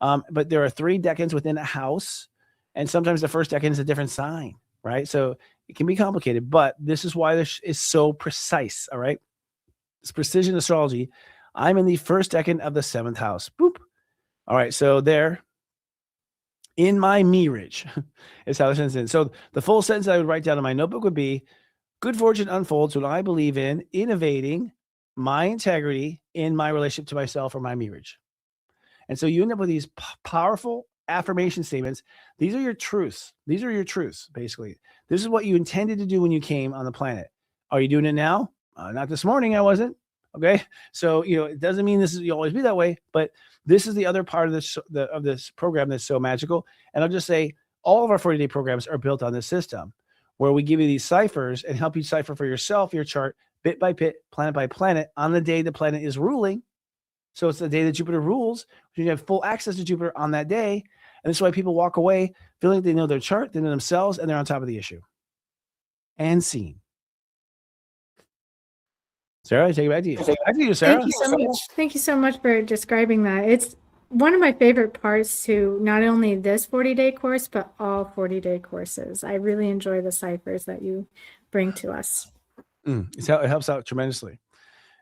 But there are 3 decans within a house. And sometimes the first decan is a different sign, right? So it can be complicated, but this is why this is so precise, all right? It's precision astrology. I'm in the first decan of the 7th house. Boop. All right, so there. In my mirage is how the sentence is. So the full sentence I would write down in my notebook would be, good fortune unfolds when I believe in innovating my integrity in my relationship to myself or my mirage. And so you end up with these powerful affirmation statements. These are your truths. These are your truths, basically. This is what you intended to do when you came on the planet. Are you doing it now? Not this morning. I wasn't. Okay. So, it doesn't mean you'll always be that way, but this is the other part of this program that's so magical. And I'll just say all of our 40-day programs are built on this system where we give you these ciphers and help you cipher for yourself, your chart, bit by bit, planet by planet, on the day the planet is ruling. So it's the day that Jupiter rules. You have full access to Jupiter on that day. And that's why people walk away feeling they know their chart, they know themselves, and they're on top of the issue. And scene. Sarah, take it back to you. Back to you, Sarah. Thank you so much. Thank you so much for describing that. It's one of my favorite parts to not only this 40-day course, but all 40-day courses. I really enjoy the ciphers that you bring to us. It helps out tremendously.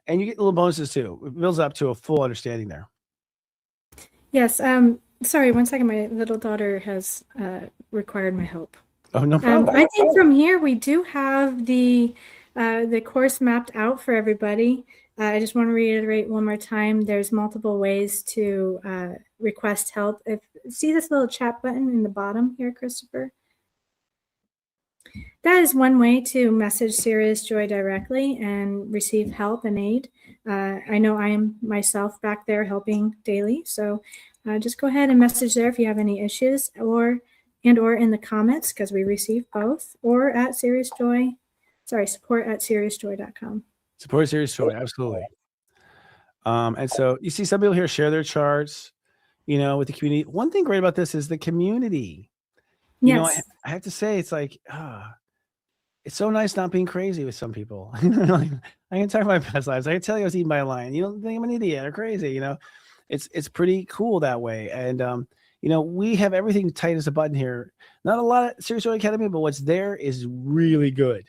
And you get little bonuses too. It builds up to a full understanding there. Yes. Sorry, one second. My little daughter has required my help. Oh, no problem. I think from here we do have the course mapped out for everybody. I just want to reiterate one more time. There's multiple ways to request help. See this little chat button in the bottom here, Christopher? That is one way to message Sirius Joy directly and receive help and aid. I know I am myself back there helping daily. So just go ahead and message there if you have any issues or in the comments, because we receive both, or at support@siriusjoy.com. Support Sirius Joy, absolutely. And so you see some people here share their charts, with the community. One thing great about this is the community. Yes. I have to say, it's like, it's so nice not being crazy with some people. Like, I can talk about my past lives. I can tell you I was eaten by a lion. You don't think I'm an idiot or crazy, It's pretty cool that way. And, we have everything tight as a button here. Not a lot of Sirius Joy Academy, but what's there is really good.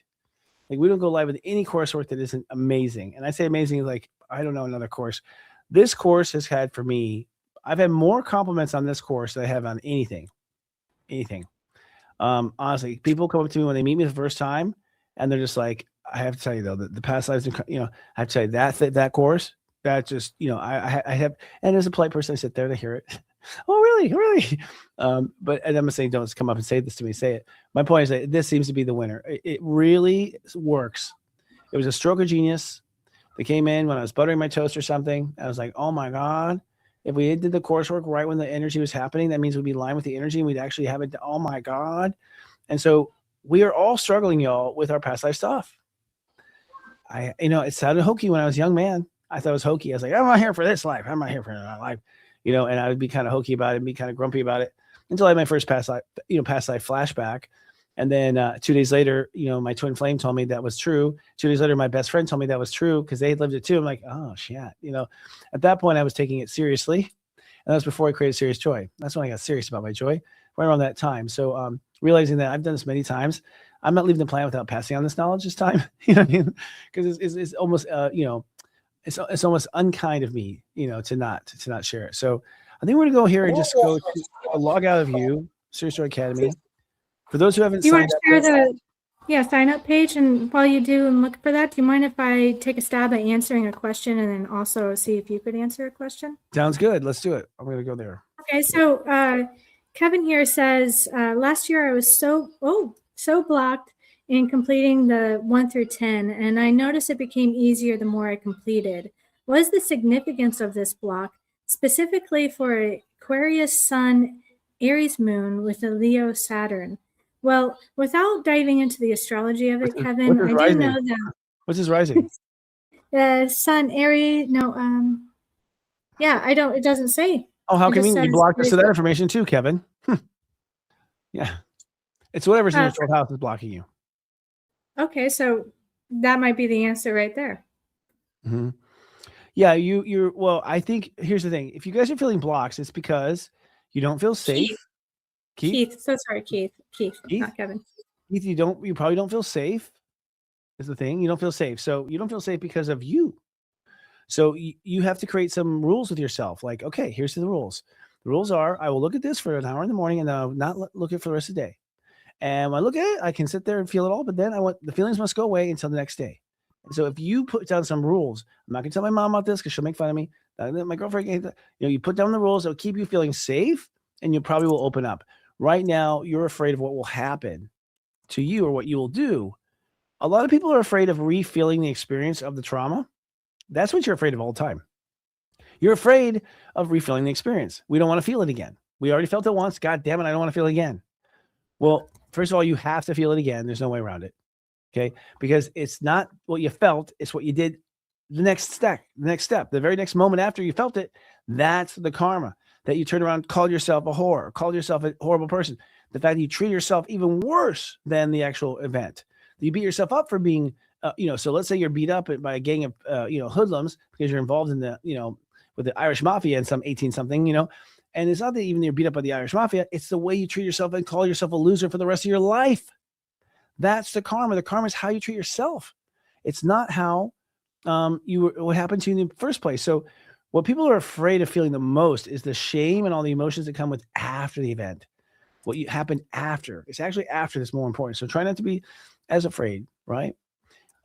Like, we don't go live with any coursework that isn't amazing. And I say amazing, like, I don't know another course. This course has had, for me, I've had more compliments on this course than I have on anything. Honestly, people come up to me when they meet me the first time, and they're just like, I have to tell you though, the past lives, I have to tell you that course, that just, I have, and as a polite person, I sit there to hear it. Oh, really? But and I'm not saying don't come up and say this to me, say it. My point is that this seems to be the winner. It really works. It was a stroke of genius. They came in when I was buttering my toast or something. I was like, oh my God, if we did the coursework right when the energy was happening, that means we'd be in line with the energy and we'd actually have it. Oh my God. And so we are all struggling, y'all, with our past life stuff. It sounded hokey when I was a young man. I thought it was hokey. I was like, I'm not here for this life. I'm not here for that life. And I would be kind of hokey about it and be kind of grumpy about it until I had my first past life flashback. And then 2 days later, my twin flame told me that was true. 2 days later, my best friend told me that was true because they had lived it too. I'm like, oh shit. At that point I was taking it seriously. And that was before I created Sirius Joy. That's when I got serious about my joy, right around that time. So realizing that I've done this many times, I'm not leaving the planet without passing on this knowledge this time. You know what I mean? Because it's almost, it's almost unkind of me, to not share it. So I think we're gonna go here and just go to a log out of you, Sirius Joy Academy. For those who haven't Do you want signed to up, share the sign up page? And while you do and look for that, do you mind if I take a stab at answering a question and then also see if you could answer a question? sounds good. Let's do it. I'm gonna go there. Okay, so Kevin here says, last year I was so blocked in completing the 1 through 10, and I noticed it became easier the more I completed. What is the significance of this block, specifically for Aquarius Sun, Aries Moon with a Leo Saturn? Well, without diving into the astrology of it, Kevin, I do know that. What's his rising? Sun, Aries, it doesn't say. Oh, how It just convenient. You says blocked us Aries. of that information too, Kevin. Yeah. It's whatever's in your 12th house is blocking you. Okay, so that might be the answer right there. Mm-hmm. Yeah, you're well, I think here's the thing. If you guys are feeling blocks, it's because you don't feel safe. Keith? So sorry, Keith, not Kevin. Keith, you probably don't feel safe. Is the thing. You don't feel safe. So you don't feel safe because of you. So you have to create some rules with yourself. Like, okay, here's the rules. The rules are I will look at this for an hour in the morning and I'll not look at it for the rest of the day. And when I look at it, I can sit there and feel it all, but then the feelings must go away until the next day. And so if you put down some rules, I'm not gonna tell my mom about this because she'll make fun of me. My girlfriend, you put down the rules. It'll keep you feeling safe, and you probably will open up. Right now, you're afraid of what will happen to you or what you will do. A lot of people are afraid of refeeling the experience of the trauma. That's what you're afraid of all the time. You're afraid of refilling the experience. We don't want to feel it again. We already felt it once. God damn it, I don't want to feel it again. Well, first of all, you have to feel it again. There's no way around it. Okay? Because it's not what you felt, it's what you did the next step, the very next moment after you felt it. That's the karma. That you turned around, called yourself a whore, called yourself a horrible person. The fact that you treat yourself even worse than the actual event. You beat yourself up for being, so let's say you're beat up by a gang of, hoodlums because you're involved in the, with the Irish mafia and some 18 something, and it's not that even you're beat up by the Irish mafia. It's the way you treat yourself and call yourself a loser for the rest of your life. That's the karma. The karma is how you treat yourself. It's not how what happened to you in the first place. So what people are afraid of feeling the most is the shame and all the emotions that come with after the event. What happened after. It's actually after that's more important. So try not to be as afraid, right?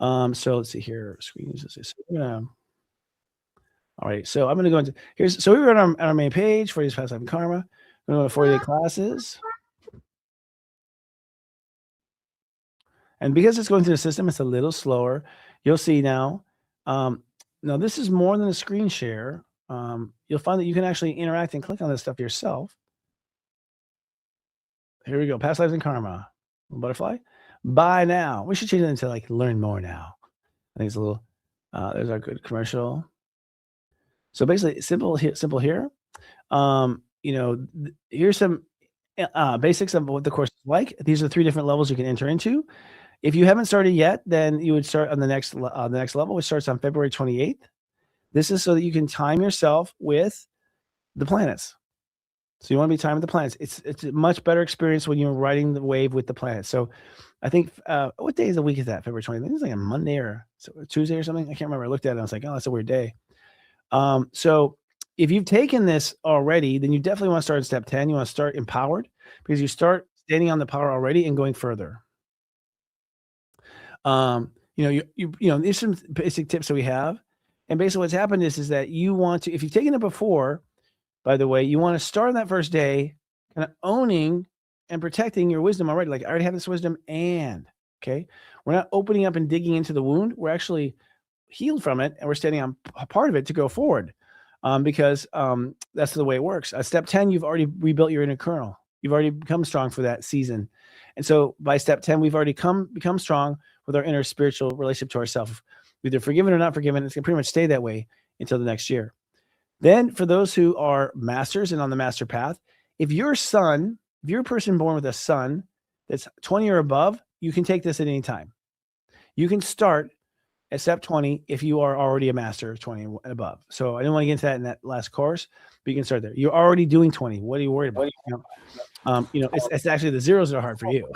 So let's see here. All right, so I'm going to go into so we were on our main page, 40 Days Past Life and Karma. We're going to 40-day classes. And because it's going through the system, it's a little slower. You'll see now. Now, this is more than a screen share. You'll find that you can actually interact and click on this stuff yourself. Here we go. Past lives and karma. Butterfly. Buy now. We should change it into like learn more now. I think it's a little. There's our good commercial. So basically, simple here. Here's some basics of what the course is like. These are 3 different levels you can enter into. If you haven't started yet, then you would start on the next level, which starts on February 28th. This is so that you can time yourself with the planets. So you want to be timed with the planets. It's a much better experience when you're riding the wave with the planets. So I think, what day of the week is that? February 20th? I think it's like a Monday or Tuesday or something. I can't remember. I looked at it and I was like, oh, that's a weird day. So if you've taken this already, then you definitely want to start in step 10. You want to start empowered because you start standing on the power already and going further. There's some basic tips that we have. And basically what's happened is that you want to, if you've taken it before, by the way, you want to start on that first day kind of owning and protecting your wisdom already. Like I already have this wisdom okay. We're not opening up and digging into the wound. We're actually healed from it and we're standing on a part of it to go forward. Because that's the way it works. Step 10, you've already rebuilt your inner kernel. You've already become strong for that season. And so by step 10, we've already become strong with our inner spiritual relationship to ourselves. Either forgiven or not forgiven, it's going to pretty much stay that way until the next year. Then for those who are masters and on the master path, if you're a person born with a sun that's 20 or above, you can take this at any time. You can start at step 20 if you are already a master of 20 and above. So I didn't want to get into that in that last course, but you can start there. You're already doing 20. What are you worried about? It's actually the zeros that are hard for you.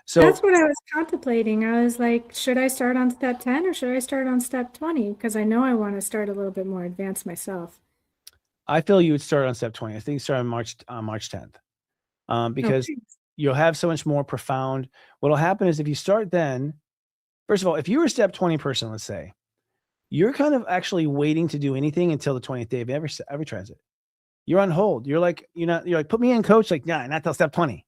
So that's what I was contemplating. I was like, should I start on step 10 or should I start on step 20? Because I know I want to start a little bit more advanced myself. I feel you would start on step 20. I think you start on March 10th. Because you'll have so much more profound. What'll happen is if you start then, first of all, if you were a step 20 person, let's say, you're kind of actually waiting to do anything until the 20th day of every transit. You're on hold. You're like, put me in, coach. Like, nah, not till step 20.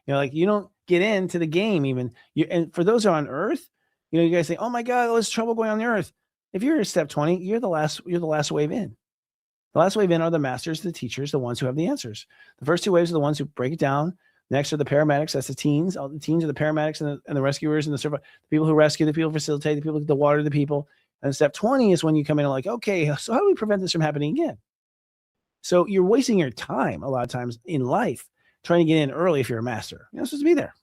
You don't get into the game even. And for those who are on Earth, you guys say, oh my God, there's trouble going on the Earth. If you're at step 20, you're the last wave in. The last wave in are the masters, the teachers, the ones who have the answers. The first 2 waves are the ones who break it down. Next are the paramedics. That's the teens. All the teens are the paramedics and the rescuers and the people who rescue, the people who facilitate, the people who get the water, the people. And step 20 is when you come in and like, okay, so how do we prevent this from happening again? So you're wasting your time a lot of times in life trying to get in early if you're a master. You're not supposed to be there.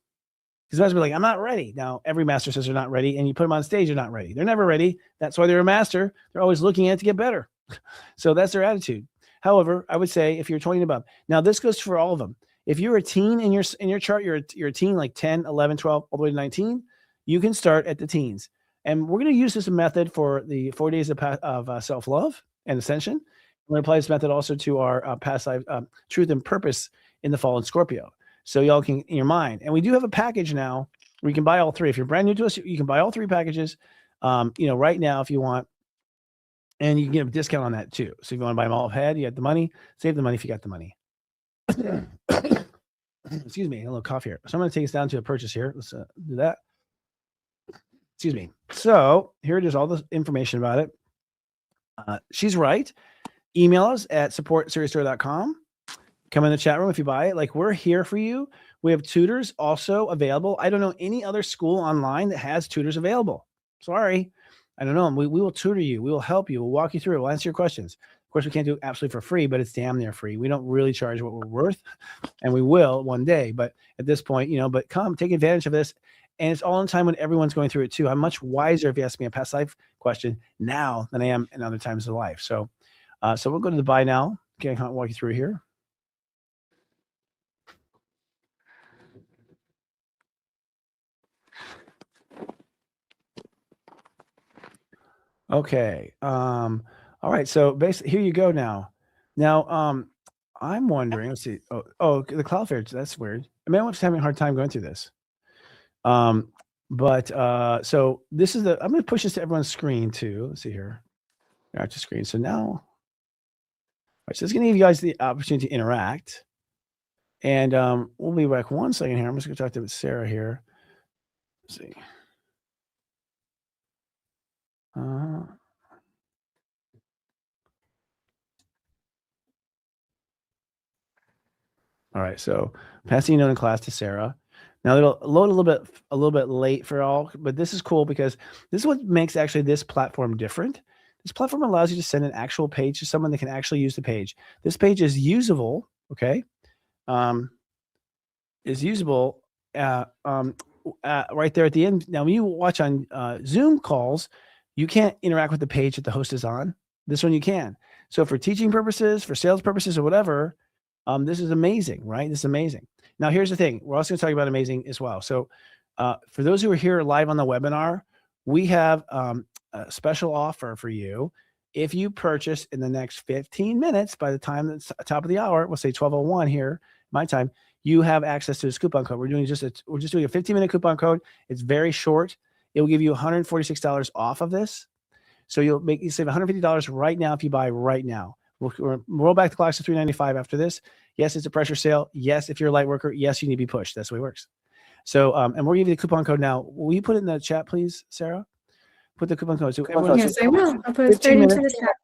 Because master be like, I'm not ready. Now, every master says they're not ready, and you put them on stage, they're not ready. They're never ready. That's why they're a master. They're always looking at it to get better. So that's their attitude. However, I would say if you're 20 and above, now this goes for all of them. If you're a teen in your chart, you're a teen like 10, 11, 12, all the way to 19, you can start at the teens. And we're going to use this method for the 4 days of self-love and ascension. We're going to apply this method also to our past life, truth and purpose in the fall in Scorpio. So y'all can, in your mind. And we do have a package now where you can buy all 3. If you're brand new to us, you can buy all 3 packages, right now if you want. And you can get a discount on that too. So if you want to buy them all ahead, you have the money, save the money if you got the money. Excuse me, a little cough here. So I'm going to take us down to a purchase here. Let's do that. Excuse me. So here it is, all the information about it. She's right. Email us at support.siriusjoy.com. Come in the chat room if you buy it. Like, we're here for you. We have tutors also available. I don't know any other school online that has tutors available. Sorry. I don't know. We will tutor you. We will help you. We'll walk you through it. We'll answer your questions. Of course, we can't do it absolutely for free, but it's damn near free. We don't really charge what we're worth, and we will one day. But at this point, but come take advantage of this. And it's all in time when everyone's going through it too. I'm much wiser if you ask me a past life question now than I am in other times of life. So we'll go to the buy now. Okay, I'll walk you through here. Okay. All right. So basically, here you go now. Now, I'm wondering, let's see. Oh, the Cloudflare, that's weird. I mean, I'm just having a hard time going through this. So this is I'm going to push this to everyone's screen too. Let's see here. Out to screen. So now, all right, so it's going to give you guys the opportunity to interact. And we'll be back 1 second here. I'm just going to talk to Sarah here. Let's see. All right, so passing note in class to Sarah. Now it'll load a little bit late for all, but this is cool because this is what makes actually this platform different. This platform allows you to send an actual page to someone that can actually use the page. This page is usable, okay? Is usable right there at the end. Now, when you watch on Zoom calls, you can't interact with the page that the host is on. This one you can. So for teaching purposes, for sales purposes, or whatever, this is amazing, right? This is amazing. Now, here's the thing. We're also going to talk about amazing as well. So for those who are here live on the webinar, we have a special offer for you. If you purchase in the next 15 minutes, by the time it's top of the hour, we'll say 12:01 here, my time, you have access to this coupon code. We're just doing a 15-minute coupon code. It's very short. It will give you $146 off of this. So you save $150 right now if you buy right now. We'll roll back the clocks to $395 after this. Yes, it's a pressure sale. Yes, if you're a light worker, yes, you need to be pushed. That's the way it works. So, and we'll give you the coupon code now. Will you put it in the chat, please, Sarah? Put the coupon code. So yes, I will. I'll put it straight into the chat.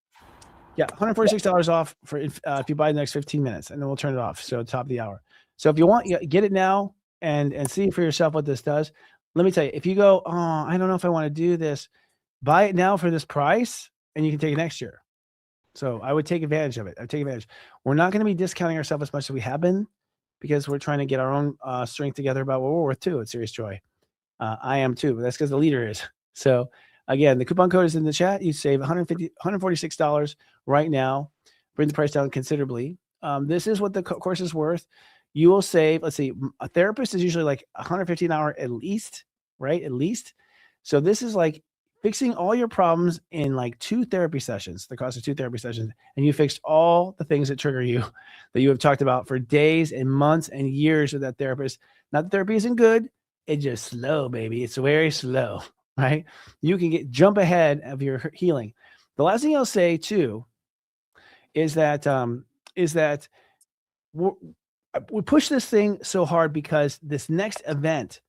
Yeah, $146 off for if you buy the next 15 minutes, and then we'll turn it off. So top of the hour. So if you want, get it now and see for yourself what this does. Let me tell you, if you go, oh, I don't know if I want to do this, buy it now for this price, and you can take it next year. So I would take advantage of it. I would take advantage. We're not going to be discounting ourselves as much as we have been because we're trying to get our own strength together about what we're worth too at Sirius Joy. I am too, but that's because the leader is. So again, the coupon code is in the chat. You save $146 right now. Bring the price down considerably. This is what the course is worth. You will save, let's see, a therapist is usually like $150 an hour at least, right? At least. So this is like fixing all your problems in like 2 therapy sessions, the cost of 2 therapy sessions. And you fixed all the things that trigger you that you have talked about for days and months and years with that therapist. Not that therapy isn't good. It's just slow, baby. It's very slow, right? You can jump ahead of your healing. The last thing I'll say too is that we push this thing so hard because this next event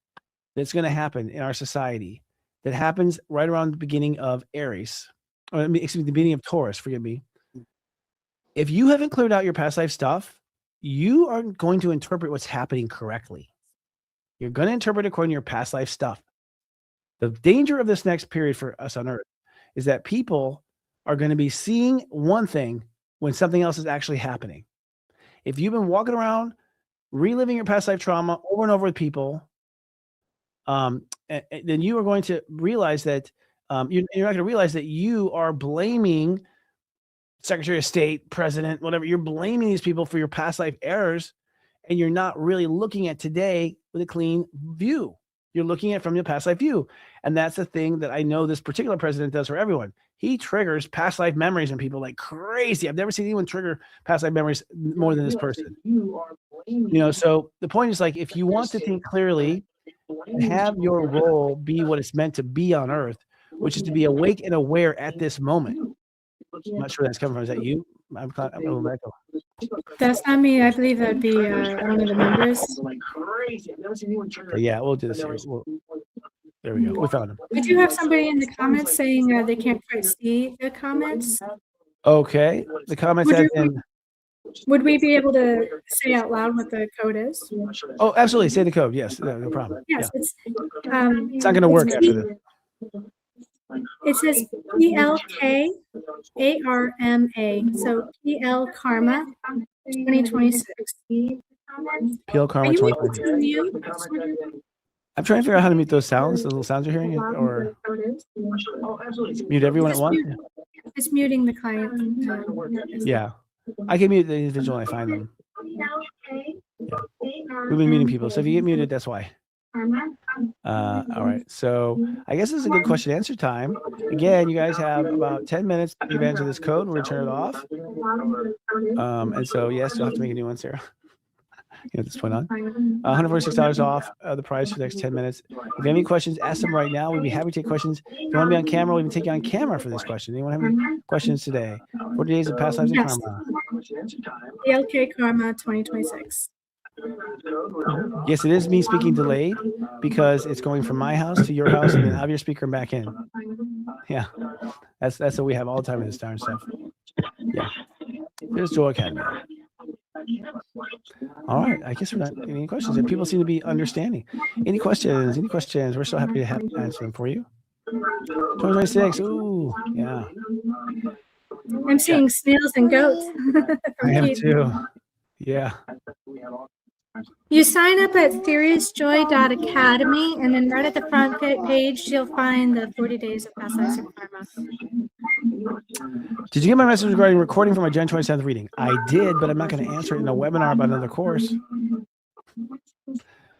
that's going to happen in our society that happens right around the beginning of Aries, or excuse me, the beginning of Taurus, forgive me. If you haven't cleared out your past life stuff, you are going to interpret what's happening correctly. You're going to interpret according to your past life stuff. The danger of this next period for us on Earth is that people are going to be seeing one thing when something else is actually happening. If you've been walking around reliving your past life trauma over and over with people, then you are going to realize that you're not going to realize that you are blaming Secretary of State, President, whatever. You're blaming these people for your past life errors, and you're not really looking at today with a clean view. You're looking at it from your past life view. And that's the thing that I know this particular president does for everyone. He triggers past life memories in people like crazy. I've never seen anyone trigger past life memories more than this person. So the point is, like, if you want to think clearly and have your role be what it's meant to be on Earth, which is to be awake and aware at this moment. I'm not sure where that's coming from. Is that you? I'm a little echo. That's not me. I believe that'd be one of the members. Okay, yeah, we'll do this here. There we go. We found him. We do have somebody in the comments saying they can't quite see the comments. Okay. The comments have been. Would we be able to say out loud what the code is? Oh, absolutely. Say the code. Yes, no problem. Yes, Yeah. it's It's not going to work after this. It says PLKARMA. So PL Karma 2026. PL Are Karma you 20. able to mute? I'm trying to figure out how to mute those sounds, the little sounds you're hearing, or mute everyone at once. It's muting the client. Yeah, I can mute the individual when I find them. Yeah. We've been muting people, so if you get muted, that's why. All right, so I guess this is a good question answer time. Again, you guys have about 10 minutes to take advantage of this code. We're going to turn it off. And so, yes, you'll have to make a new one, Sarah. At this point on, $146 off the price for the next 10 minutes. If you have any questions, ask them right now. We'd be happy to take questions. If you want to be on camera, we'll even take you on camera for this question. Anyone have any questions today? 40 days of past lives and karma. PLK Karma 2026. Yes, it is me speaking delayed because it's going from my house to your house and then out of your speaker and back in. Yeah, that's what we have all the time with this darn stuff. Yeah, there's Joy Academy. All right, I guess we're not getting any questions. And people seem to be understanding. Any questions? Any questions? We're so happy to have answer them for you. 2026. Ooh, yeah. I'm seeing snails and goats. I am too. Yeah. You sign up at SiriousJoy.academy, and then right at the front page, you'll find the 40 days of past lives and karma. Did you get my message regarding recording for my Jan 27th reading? I did, but I'm not going to answer it in a webinar about another course.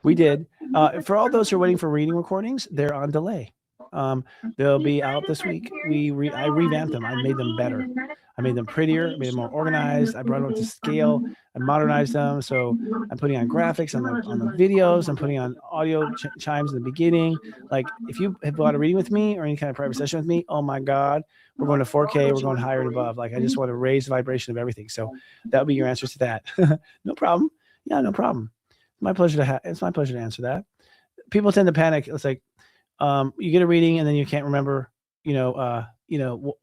We did. For all those who are waiting for reading recordings, they're on delay. They'll be out this week. I revamped them. I made them better. I made them prettier, made them more organized. I brought them up to scale. I modernized them. So I'm putting on graphics on the videos. I'm putting on audio chimes in the beginning. Like if you have bought a reading with me or any kind of private session with me, oh my God, we're going to 4K. We're going higher and above. Like I just want to raise the vibration of everything. So that'll be your answers to that. No problem. Yeah, no problem. My pleasure it's my pleasure to answer that. People tend to panic. It's like you get a reading and then you can't remember, what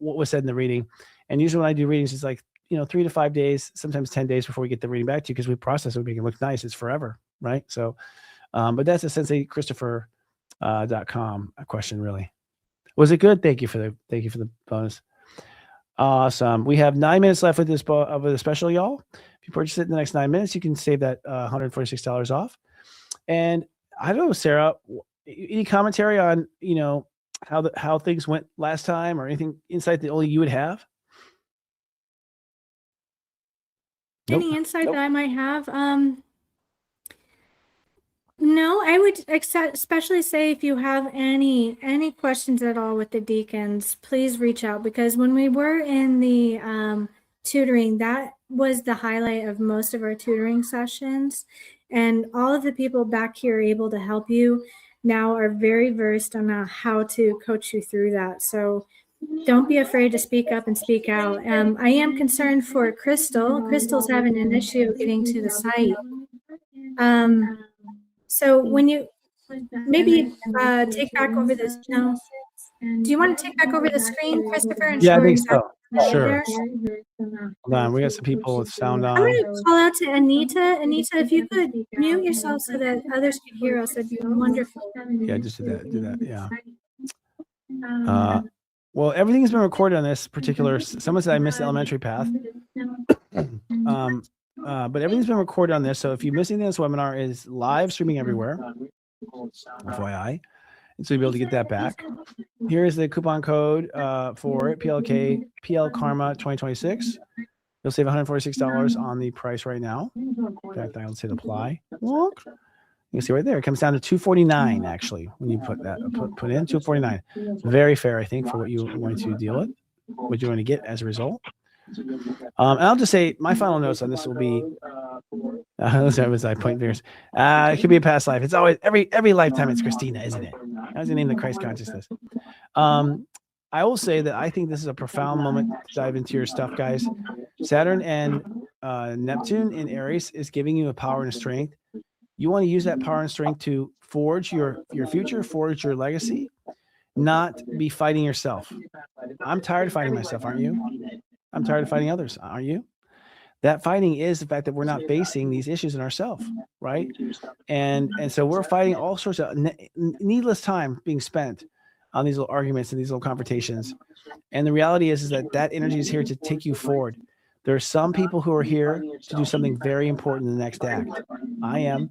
was said in the reading. And usually when I do readings, it's like, 3 to 5 days, sometimes 10 days before we get the reading back to you because we process it, we make it look nice. It's forever, right? So, but that's a SenseiChristopher.com question, really. Was it good? Thank you for the bonus. Awesome. We have 9 minutes left with this of the special, y'all. If you purchase it in the next 9 minutes, you can save that $146 off. And I don't know, Sarah, any commentary on how things went last time or anything insight that only you would have? Any insight that I might have? No, I would especially say if you have any questions at all with the deacons, please reach out, because when we were in the tutoring, that was the highlight of most of our tutoring sessions. And all of the people back here able to help you now are very versed on how to coach you through that. So don't be afraid to speak up and speak out. I am concerned for Crystal. Crystal's having an issue getting to the site. So when you maybe take back over this, no? Do you want to take back over the screen, Christopher? And Yeah, I show think exactly so. Sure. there? Hold on, we got some people with sound I'm on. going to call out to Anita. Anita, if you could mute yourself so that others could hear us, that'd be wonderful. Yeah, just do that. Yeah. Well, everything's been recorded on this particular. Someone said I missed the elementary path. But everything's been recorded on this. So if you miss anything, this webinar is live streaming everywhere. FYI. And so you'll be able to get that back. Here is the coupon code for it, PL Karma 2026. You'll save $146 on the price right now. In fact, I'll hit apply. Look. You can see right there, it comes down to $249 actually when you put that put in $249. Very fair, I think, for what you're going to deal with, what you're going to get as a result. And I'll just say my final notes on this will be as I point fingers. It could be a past life. It's always every lifetime it's Christina, isn't it? That was the name of the Christ consciousness. I will say that I think this is a profound moment to dive into your stuff, guys. Saturn and Neptune in Aries is giving you a power and a strength. You want to use that power and strength to forge your future, forge your legacy, not be fighting yourself. I'm tired of fighting myself, aren't you? I'm tired of fighting others, aren't you? That fighting is the fact that we're not facing these issues in ourselves, right? And so we're fighting all sorts of needless time being spent on these little arguments and these little confrontations. And the reality is that that energy is here to take you forward. There are some people who are here to do something very important in the next act. I am.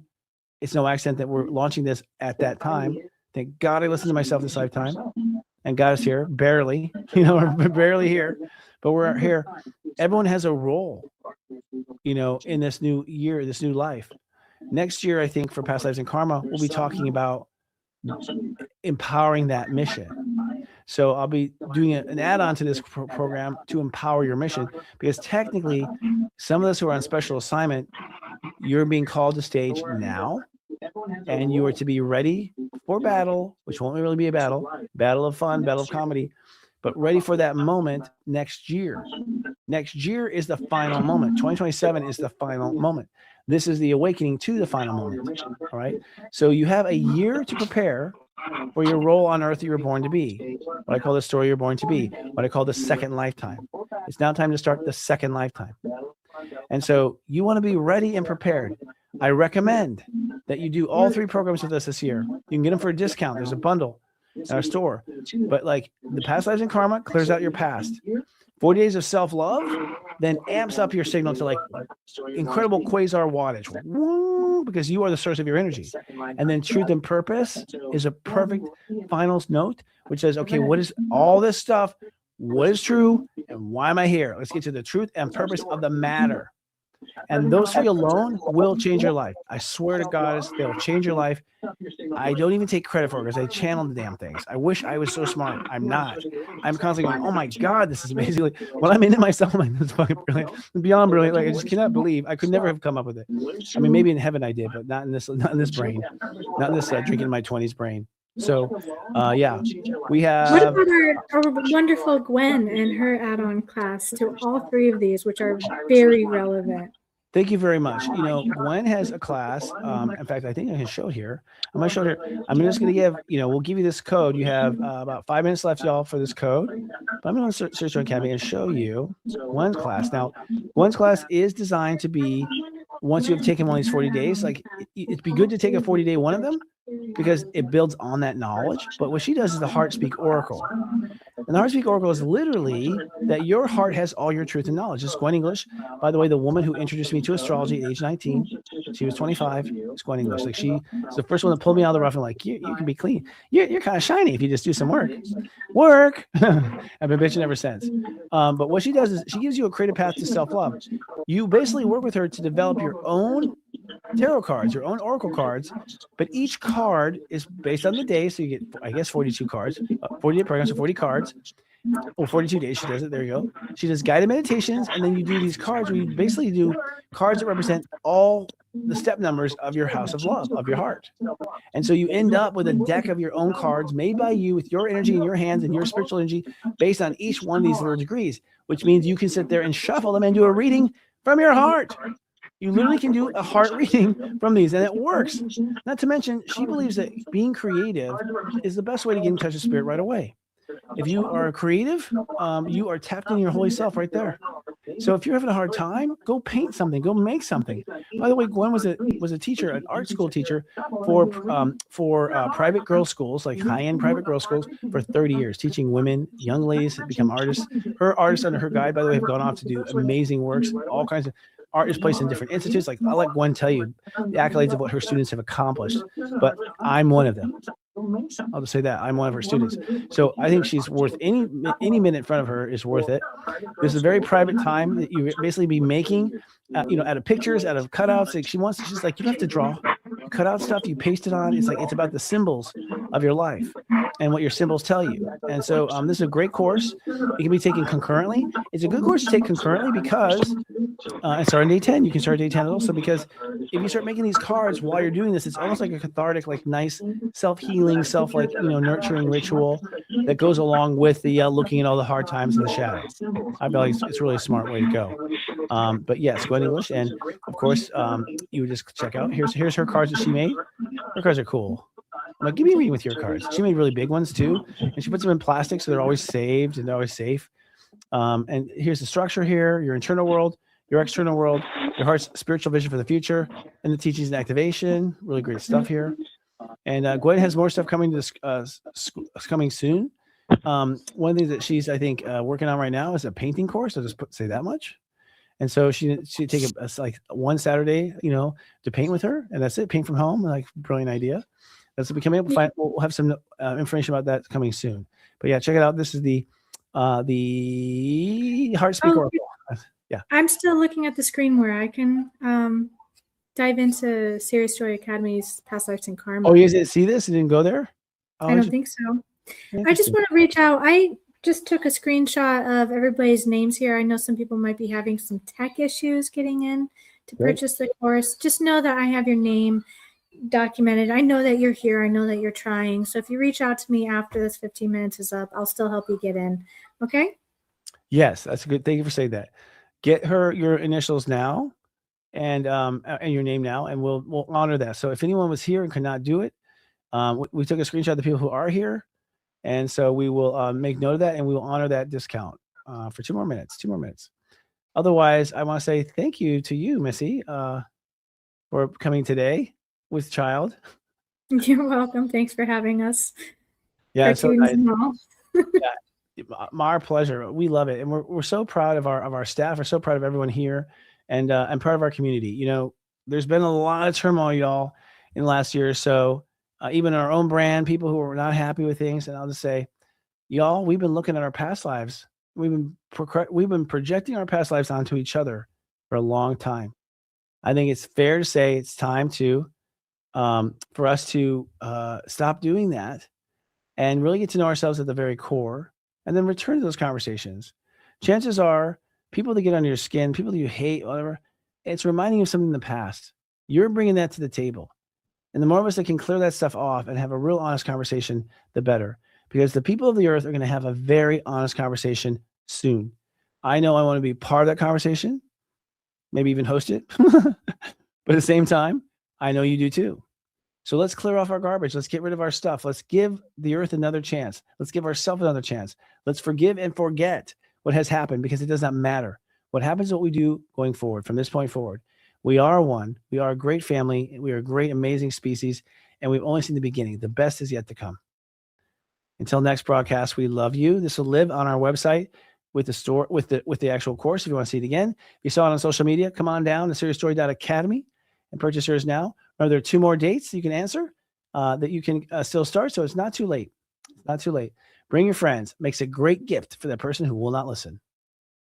It's no accident that we're launching this at that time. Thank God I listened to myself this lifetime and got us here, barely, we're barely here, but we're here. Everyone has a role, in this new year, this new life. Next year, I think for Past Lives and Karma, we'll be talking about empowering that mission. So I'll be doing an add-on to this program to empower your mission, because technically some of us who are on special assignment, you're being called to stage now, and you are to be ready for battle, which won't really be a battle of fun, battle of comedy, but ready for that moment next year. Next year is the final moment. 2027 is the final moment. This is the awakening to the final moment. All right. So you have a year to prepare for your role on earth that you were born to be. What I call the story you're born to be. What I call the second lifetime. It's now time to start the second lifetime. And so you want to be ready and prepared. I recommend that you do all 3 programs with us this year. You can get them for a discount. There's a bundle in our store. But like the Past Lives and Karma clears out your past. 40 days of self-love then amps up your signal to like incredible quasar wattage, because you are the source of your energy. And then Truth and Purpose is a perfect final note, which says, okay, what is all this stuff? What is true? And why am I here? Let's get to the truth and purpose of the matter. And those 3 alone will change your life. I swear to God, they'll change your life. I don't even take credit for it because I channel the damn things. I wish I was so smart. I'm not. I'm constantly going, oh my God, this is amazing. Like, when I'm into myself, I'm like, this is fucking brilliant. Beyond brilliant. Like, I just cannot believe I could never have come up with it. I mean, maybe in heaven I did, but not in this brain, not in this drinking in my 20s brain. So, yeah, we have. What about our wonderful Gwen and her add-on class to all 3 of these, which are very relevant? Thank you very much. Gwen has a class. In fact, I think I can show it here. I'm going to show it here. I'm just going to give, we'll give you this code. You have about 5 minutes left, y'all, for this code. But I'm going to search on Academy and show you Gwen's class. Now, Gwen's class is designed to be, once you have taken one of these 40 days, like it'd be good to take a 40-day one of them, because it builds on that knowledge. But what she does is the Heart Speak Oracle. And the Heart Speak Oracle is literally that your heart has all your truth and knowledge. This is Gwen English. By the way, the woman who introduced me to astrology at age 19, she was 25. It's Gwen English. Like, she's the first one that pulled me out of the rough and like, you can be clean. You're kind of shiny if you just do some work. I've been bitching ever since. But what she does is she gives you a creative path to self-love. You basically work with her to develop your own tarot cards, your own oracle cards, but each card is based on the day. So you get, I guess, 42 cards, 48 programs, so 40 cards, or 42 days. She does it. There you go. She does guided meditations, and then you do these cards where you basically do cards that represent all the step numbers of your house of love, of your heart. And so you end up with a deck of your own cards made by you with your energy in your hands and your spiritual energy based on each one of these little degrees, which means you can sit there and shuffle them and do a reading from your heart. You literally can do a heart reading from these, and it works. Not to mention, she believes that being creative is the best way to get in touch with spirit right away. If you are creative, you are tapped in your holy self right there. So if you're having a hard time, go paint something, go make something. By the way, Gwen was a teacher, an art school teacher for private girls' schools, like high-end private girls' schools, for 30 years, teaching women, young ladies to become artists. Her artists under her guide, by the way, have gone off to do amazing works. All kinds of art is placed in different institutes. Like, I'll let Gwen tell you the accolades of what her students have accomplished, but I'm one of them. I'll just say that I'm one of her students. So I think she's worth any minute in front of her is worth it. This is a very private time that you basically be making, out of pictures, out of cutouts. Like, she's like, you don't have to draw. You cut out stuff, you paste it on. It's about the symbols of your life and what your symbols tell you. And so this is a great course. It can be taken concurrently. It's a good course to take concurrently because start on day 10. You can start day 10 also because if you start making these cards while you're doing this, it's almost like a cathartic, like nice self-healing, nurturing ritual that goes along with the looking at all the hard times in the shadows. I feel like it's really a smart way to go. But yes, Gwen English, and of course, you would just check out. Here's her cards that she made. Her cards are cool. Now, give me a reading with your cards. She made really big ones too, and she puts them in plastic so they're always saved and they're always safe. And here's the structure here: your internal world, your external world, your heart's spiritual vision for the future, and the teachings and activation. Really great stuff here. And Gwen has more stuff coming to this coming soon. One of the things that she's, I think, working on right now is a painting course. I'll just say that much. And so she take a like one Saturday, to paint with her, and that's it. Paint from home, like brilliant idea. That's becoming up. We'll have some information about that coming soon. But yeah, check it out. This is the Heart Speak Oracle. Yeah, I'm still looking at the screen where I can dive into Sirius Joy Academy's Past Lives and Karma. Oh, you didn't see this? You didn't go there? I don't think so. I just want to reach out. I just took a screenshot of everybody's names here. I know some people might be having some tech issues getting in to purchase the course. Just know that I have your name documented. I know that you're here. I know that you're trying. So if you reach out to me after this 15 minutes is up, I'll still help you get in. Okay? Yes, that's a good. Thank you for saying that. Get her your initials now and your name now, and we'll honor that. So if anyone was here and could not do it, we took a screenshot of the people who are here, and so we will make note of that, and we will honor that discount for 2 more minutes. 2 more minutes. Otherwise, I want to say thank you to you, Missy, for coming today with child. You're welcome. Thanks for having us. Yeah, so nice. Yeah. Our pleasure. We love it, and we're so proud of our staff. We're so proud of everyone here, and proud of our community. There's been a lot of turmoil, y'all, in the last year or so. Even our own brand, people who are not happy with things. And I'll just say, y'all, we've been looking at our past lives. We've been projecting our past lives onto each other for a long time. I think it's fair to say it's time to for us to stop doing that and really get to know ourselves at the very core, and then return to those conversations. Chances are, people that get under your skin, people that you hate, whatever, it's reminding you of something in the past. You're bringing that to the table. And the more of us that can clear that stuff off and have a real honest conversation, the better. Because the people of the earth are going to have a very honest conversation soon. I know I want to be part of that conversation, maybe even host it. But at the same time, I know you do too. So let's clear off our garbage. Let's get rid of our stuff. Let's give the earth another chance. Let's give ourselves another chance. Let's forgive and forget what has happened, because it does not matter. What happens is what we do going forward, from this point forward. We are one. We are a great family. We are a great, amazing species, and we've only seen the beginning. The best is yet to come. Until next broadcast, we love you. This will live on our website with the store, with the actual course. If you want to see it again, if you saw it on social media, come on down to SiriusJoy.academy and purchase yours now. Remember, there are 2 more dates you can answer that you can still start, so it's not too late. It's not too late. Bring your friends. Makes a great gift for that person who will not listen.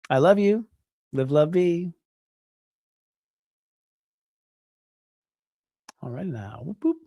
I love you. Live, love, be. All right now. Whoop, whoop.